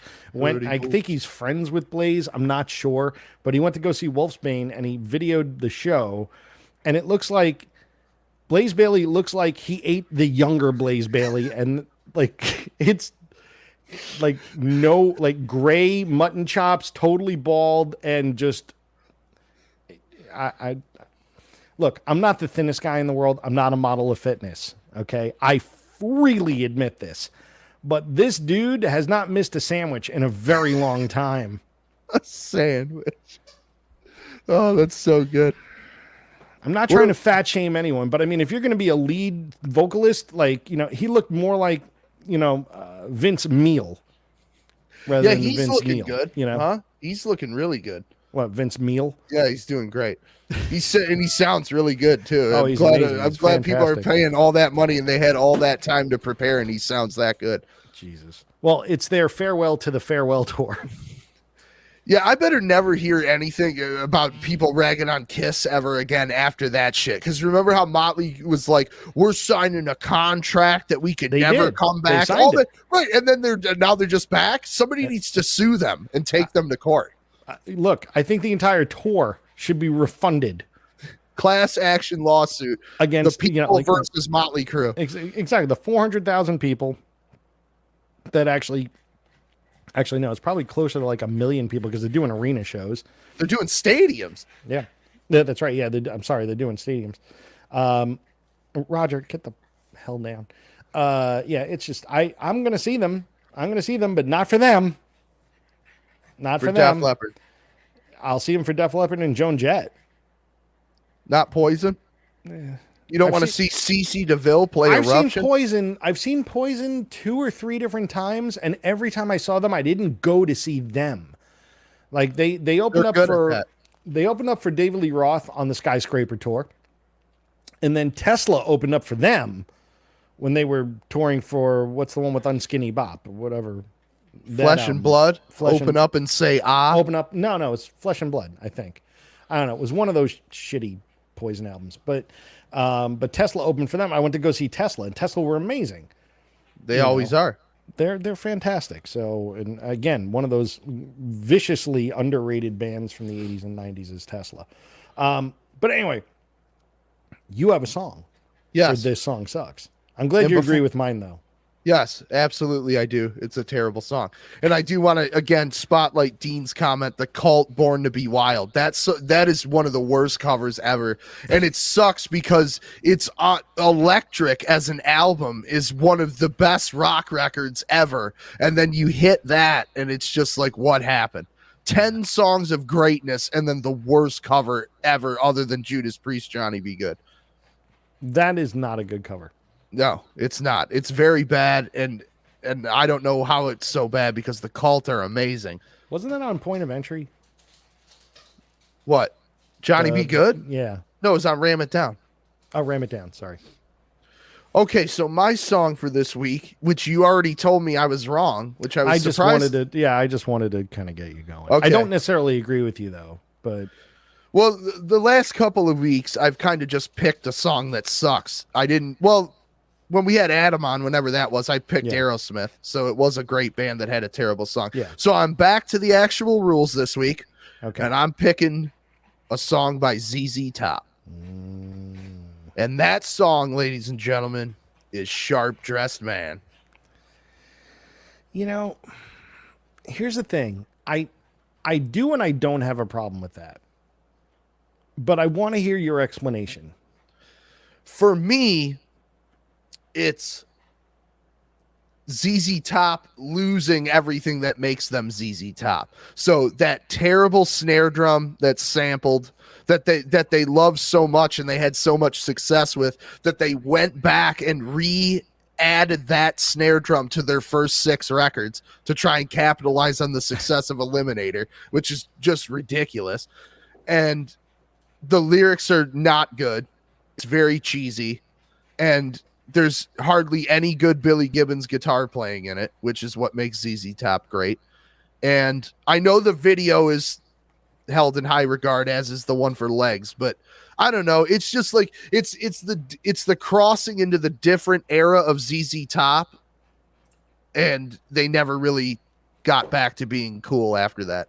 I think he's friends with Blaze. I'm not sure, but he went to go see Wolfsbane and he videoed the show, and it looks like Blaze Bayley looks like he ate the younger Blaze Bayley, and like it's like no, like gray mutton chops, totally bald, and just I look, I'm not the thinnest guy in the world. I'm not a model of fitness. Okay. I freely admit this, but this dude has not missed a sandwich in a very long time. A sandwich. Oh, that's so good. I'm not trying to fat shame anyone, but I mean, if you're going to be a lead vocalist, like, he looked more like, Vince Neil rather than he's Vince looking Neil, good. Huh? He's looking really good. What, Vince Neil? Yeah, he's doing great. He sounds really good too. Oh, I'm glad, amazing. I'm glad people are fantastic. paying all that money and they had all that time to prepare, and he sounds that good. Jesus. Well, it's their farewell to the farewell tour. Yeah, I better never hear anything about people ragging on Kiss ever again after that shit. Because remember how Motley was like, "We're signing a contract that we could never come back." They signed it. Right, and then they're just back. Somebody needs to sue them and take them to court. Look, I think the entire tour should be refunded. Class action lawsuit Against the people versus Motley Crue. Exactly, the 400,000 people that actually no, it's probably closer to like 1 million people because they're doing arena shows. They're doing stadiums. Yeah, that's right. Yeah, I'm sorry, they're doing stadiums. Roger, get the hell down. Yeah, it's just I'm gonna see them. I'm gonna see them, but not for them. Not for them. Def Leppard. I'll see them for Def Leppard and Joan Jett. Not Poison. Yeah. You don't want to see CeCe DeVille play Eruption? I've seen Poison 2 or 3 different times, and every time I saw them, I didn't go to see them. Like they opened up for David Lee Roth on the Skyscraper tour, and then Tesla opened up for them when they were touring for what's the one with Unskinny Bop or whatever. Flesh and Blood. Open up and say ah. Open up. No, it's Flesh and Blood. I think. I don't know. It was one of those shitty Poison albums, but Tesla opened for them. I went to go see Tesla, and Tesla were amazing. They always are. they're fantastic. So, and again, one of those viciously underrated bands from the 80s and 90s is Tesla. But anyway, you have a song. Yes. For This Song Sucks. I'm glad you agree with mine, though. Yes, absolutely, I do. It's a terrible song. And I do want to, again, spotlight Dean's comment, The Cult, Born to Be Wild. That is one of the worst covers ever. And it sucks because it's Electric as an album is one of the best rock records ever. And then you hit that, and it's just like, what happened? 10 songs of greatness, and then the worst cover ever other than Judas Priest, Johnny Be Good. That is not a good cover. No, it's not. It's very bad, and I don't know how it's so bad because the Cult are amazing. Wasn't that on Point of Entry? What? Johnny Be Good? Yeah. No, it was on Ram It Down. Oh, Ram It Down. Sorry. Okay, so my song for this week, which you already told me I was wrong, which I was surprised. I just wanted to kind of get you going. Okay. I don't necessarily agree with you, though, but... Well, the last couple of weeks, I've kind of just picked a song that sucks. When we had Adam on, whenever that was, I picked Aerosmith. So it was a great band that had a terrible song. Yeah. So I'm back to the actual rules this week. Okay. And I'm picking a song by ZZ Top. And that song, ladies and gentlemen, is Sharp Dressed Man. You know, here's the thing. I do and I don't have a problem with that. But I want to hear your explanation. For me, it's ZZ Top losing everything that makes them ZZ Top. So that terrible snare drum that's sampled, that they love so much and they had so much success with, that they went back and added that snare drum to their first 6 records to try and capitalize on the success of Eliminator, which is just ridiculous. And the lyrics are not good. It's very cheesy. And there's hardly any good Billy Gibbons guitar playing in it, which is what makes ZZ Top great. And I know the video is held in high regard, as is the one for Legs, but I don't know. It's just like it's the crossing into the different era of ZZ Top, and they never really got back to being cool after that.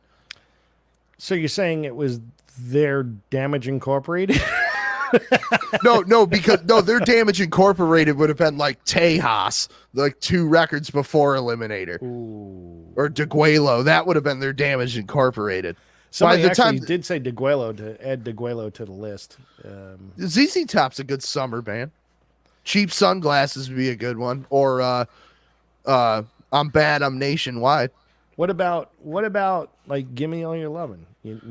So you're saying it was their Damage Incorporated? No, because their Damage Incorporated would have been like Tejas, like 2 records before Eliminator. Ooh. Or DeGuelo. That would have been their Damage Incorporated. Somebody actually did say DeGuelo, to add DeGuelo to the list. ZZ Top's a good summer band. Cheap Sunglasses would be a good one. Or I'm Bad, I'm Nationwide. What about like Gimme All Your Lovin'?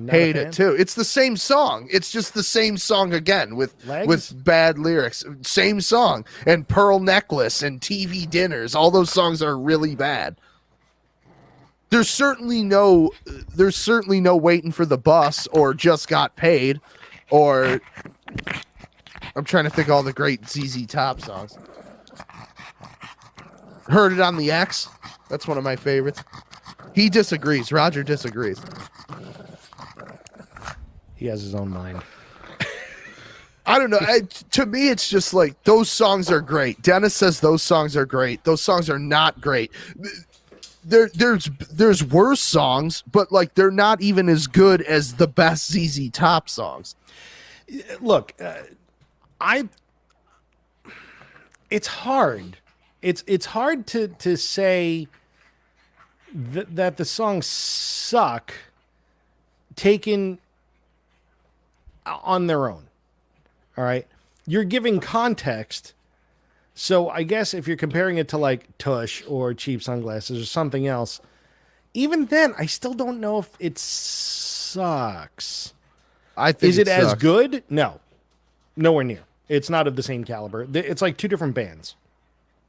Hate it too. It's the same song. It's just the same song again with bad lyrics. Same song. And Pearl Necklace and TV Dinners. All those songs are really bad. There's certainly no Waiting for the Bus or Just Got Paid or I'm trying to think of all the great ZZ Top songs. Heard It on the X. That's one of my favorites. He disagrees. Roger disagrees. He has his own mind. I don't know. To me, it's just like those songs are great. Dennis says those songs are great. Those songs are not great. There's worse songs, but like they're not even as good as the best ZZ Top songs. Look, it's hard. It's hard to say that the songs suck taken on their own. All right. You're giving context. So I guess if you're comparing it to like Tush or Cheap Sunglasses or something else, even then, I still don't know if it sucks. I think Is it as good? No. Nowhere near. It's not of the same caliber. It's like 2 different bands.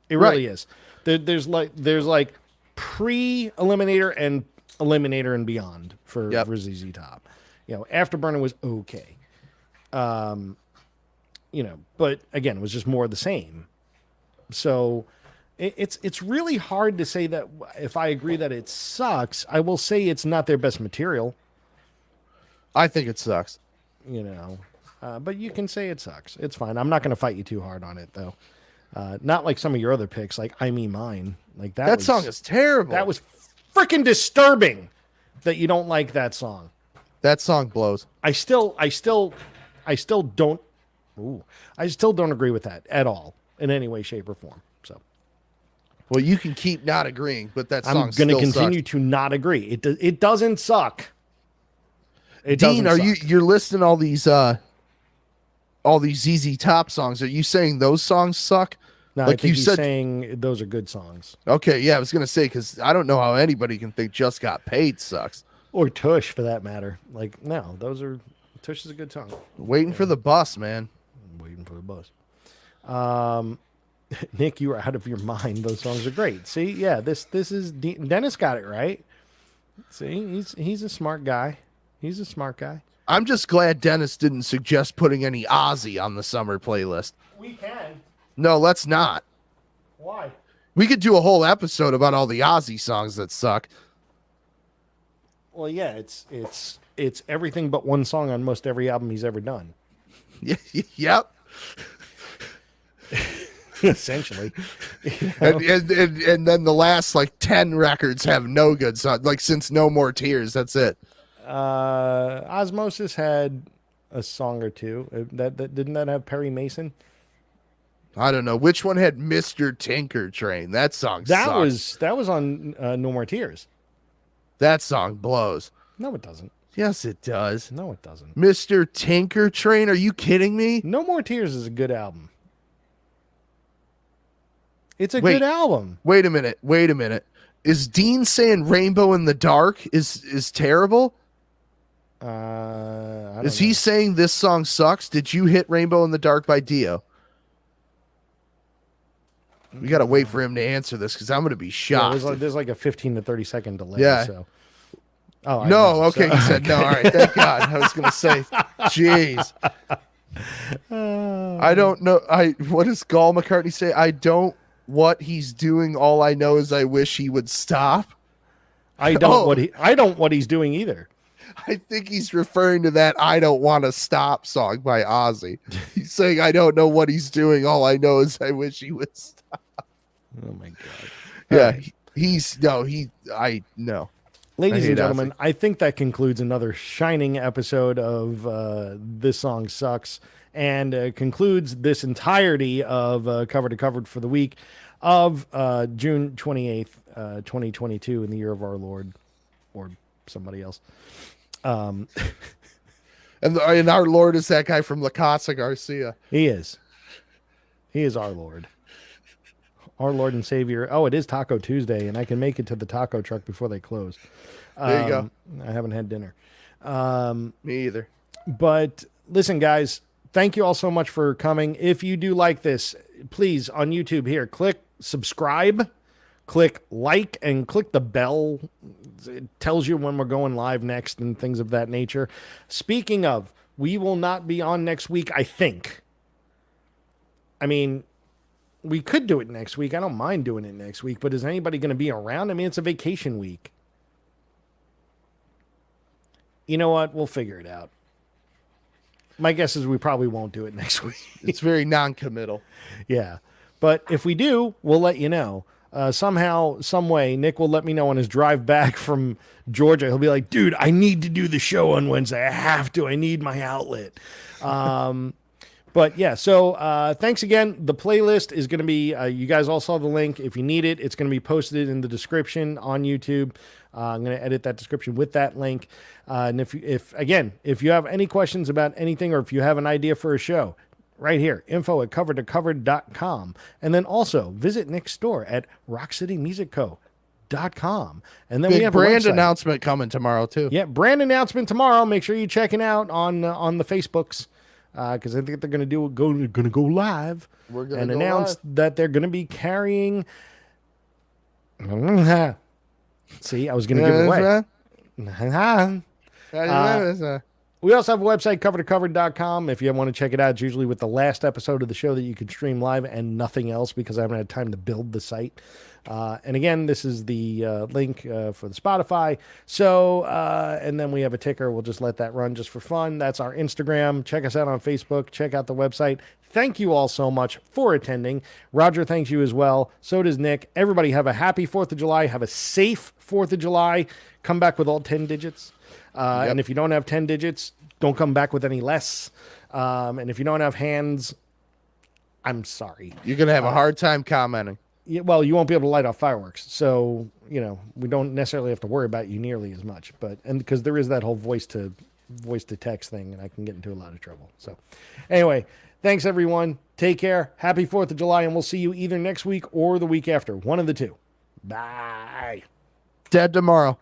It really is. There's like pre-Eliminator and Eliminator and beyond for ZZ Top. Afterburner was okay. But again, it was just more of the same. So it's really hard to say that if I agree that it sucks. I will say it's not their best material. I think it sucks. But you can say it sucks. It's fine. I'm not going to fight you too hard on it, though. Not like some of your other picks, like I Me Mine. Like That song is terrible. That was freaking disturbing that you don't like that song. That song blows. I still don't agree with that at all in any way, shape, or form. So, well, you can keep not agreeing, but that song I'm going to continue sucks. to not agree. It doesn't suck. Dean, you're listing all these ZZ Top songs? Are you saying those songs suck? No, like I think you he's said, saying those are good songs. Okay, yeah, I was gonna say because I don't know how anybody can think Just Got Paid sucks. Or Tush, for that matter. Like, no, Tush is a good song. Waiting for the bus, man. I'm waiting for the bus. Nick, you are out of your mind. Those songs are great. See, yeah, this is Dennis got it right. See, he's a smart guy. He's a smart guy. I'm just glad Dennis didn't suggest putting any Ozzy on the summer playlist. We can. No, let's not. Why? We could do a whole episode about all the Ozzy songs that suck. Well, yeah, it's everything but one song on most every album he's ever done. Yep. Essentially. You know? and then the last like 10 records have no good songs. Like since No More Tears, that's it. Osmosis had a song or two. That didn't that have Perry Mason? I don't know which one had Mr. Tinker Train. That song sucks. That was on No More Tears. That song blows. No, it doesn't. Yes, it does. No, it doesn't. Mr. Tinker Train? Are you kidding me? No More Tears is a good album. It's a good album. Wait a minute. Is Dean saying Rainbow in the Dark is terrible? Is he saying this song sucks? Did you hit Rainbow in the Dark by Dio? We got to wait for him to answer this because I'm going to be shocked. Yeah, there's like a 15 to 30 second delay. Yeah. So. Oh, no. Okay. He said no. All right. Thank God. I was going to say, jeez. I don't know. What does Gall McCartney say? I don't what he's doing. All I know is I wish he would stop. I don't what he's doing either. I think he's referring to that I Don't Want to Stop song by Ozzy. He's saying, I don't know what he's doing. All I know is I wish he would stop. Oh, my God. Yeah, no. Ladies and gentlemen, Ozzy. I think that concludes another shining episode of This Song Sucks and concludes this entirety of Cover to Cover for the week of June 28th, 2022 in the year of our Lord, or somebody else. And our Lord is that guy from La Casa Garcia. He is our Lord. Our Lord and Savior. Oh, it is Taco Tuesday, and I can make it to the taco truck before they close. There you go. I haven't had dinner. Me either. But listen, guys, thank you all so much for coming. If you do like this, please, on YouTube here, click subscribe, click like, and click the bell. It tells you when we're going live next and things of that nature. Speaking of, we will not be on next week, I think. I mean, we could do it next week. I don't mind doing it next week, but is anybody going to be around? I mean, it's a vacation week. You know what? We'll figure it out. My guess is we probably won't do it next week. It's very non-committal. Yeah. But if we do, we'll let you know. Somehow, some way, Nick will let me know on his drive back from Georgia. He'll be like, dude, I need to do the show on Wednesday. I have to. I need my outlet. But yeah, so thanks again. The playlist is going to be, you guys all saw the link. If you need it, it's going to be posted in the description on YouTube. I'm going to edit that description with that link. And if you have any questions about anything, or if you have an idea for a show, right here, info@covertocover.com. And then also visit Nick's store at rockcitymusicco.com. And then we have a brand website. announcement coming tomorrow too. Yeah, brand announcement tomorrow. Make sure you check it out on the Facebooks. Because I think they're going to go live and announce that they're going to be carrying. See, I was going to give it away. We also have a website, covertocover.com. If you want to check it out, it's usually with the last episode of the show that you can stream live and nothing else because I haven't had time to build the site. And again, this is the link for the Spotify. So, and then we have a ticker. We'll just let that run just for fun. That's our Instagram. Check us out on Facebook. Check out the website. Thank you all so much for attending. Roger thanks you as well. So does Nick. Everybody have a happy 4th of July. Have a safe 4th of July. Come back with all 10 digits. And if you don't have 10 digits, don't come back with any less. And if you don't have hands, I'm sorry. You're going to have a hard time commenting. Yeah, well, you won't be able to light off fireworks. So, we don't necessarily have to worry about you nearly as much. And because there is that whole voice to text thing, and I can get into a lot of trouble. So anyway, thanks everyone. Take care. Happy 4th of July, and we'll see you either next week or the week after. One of the two. Bye. Dead tomorrow.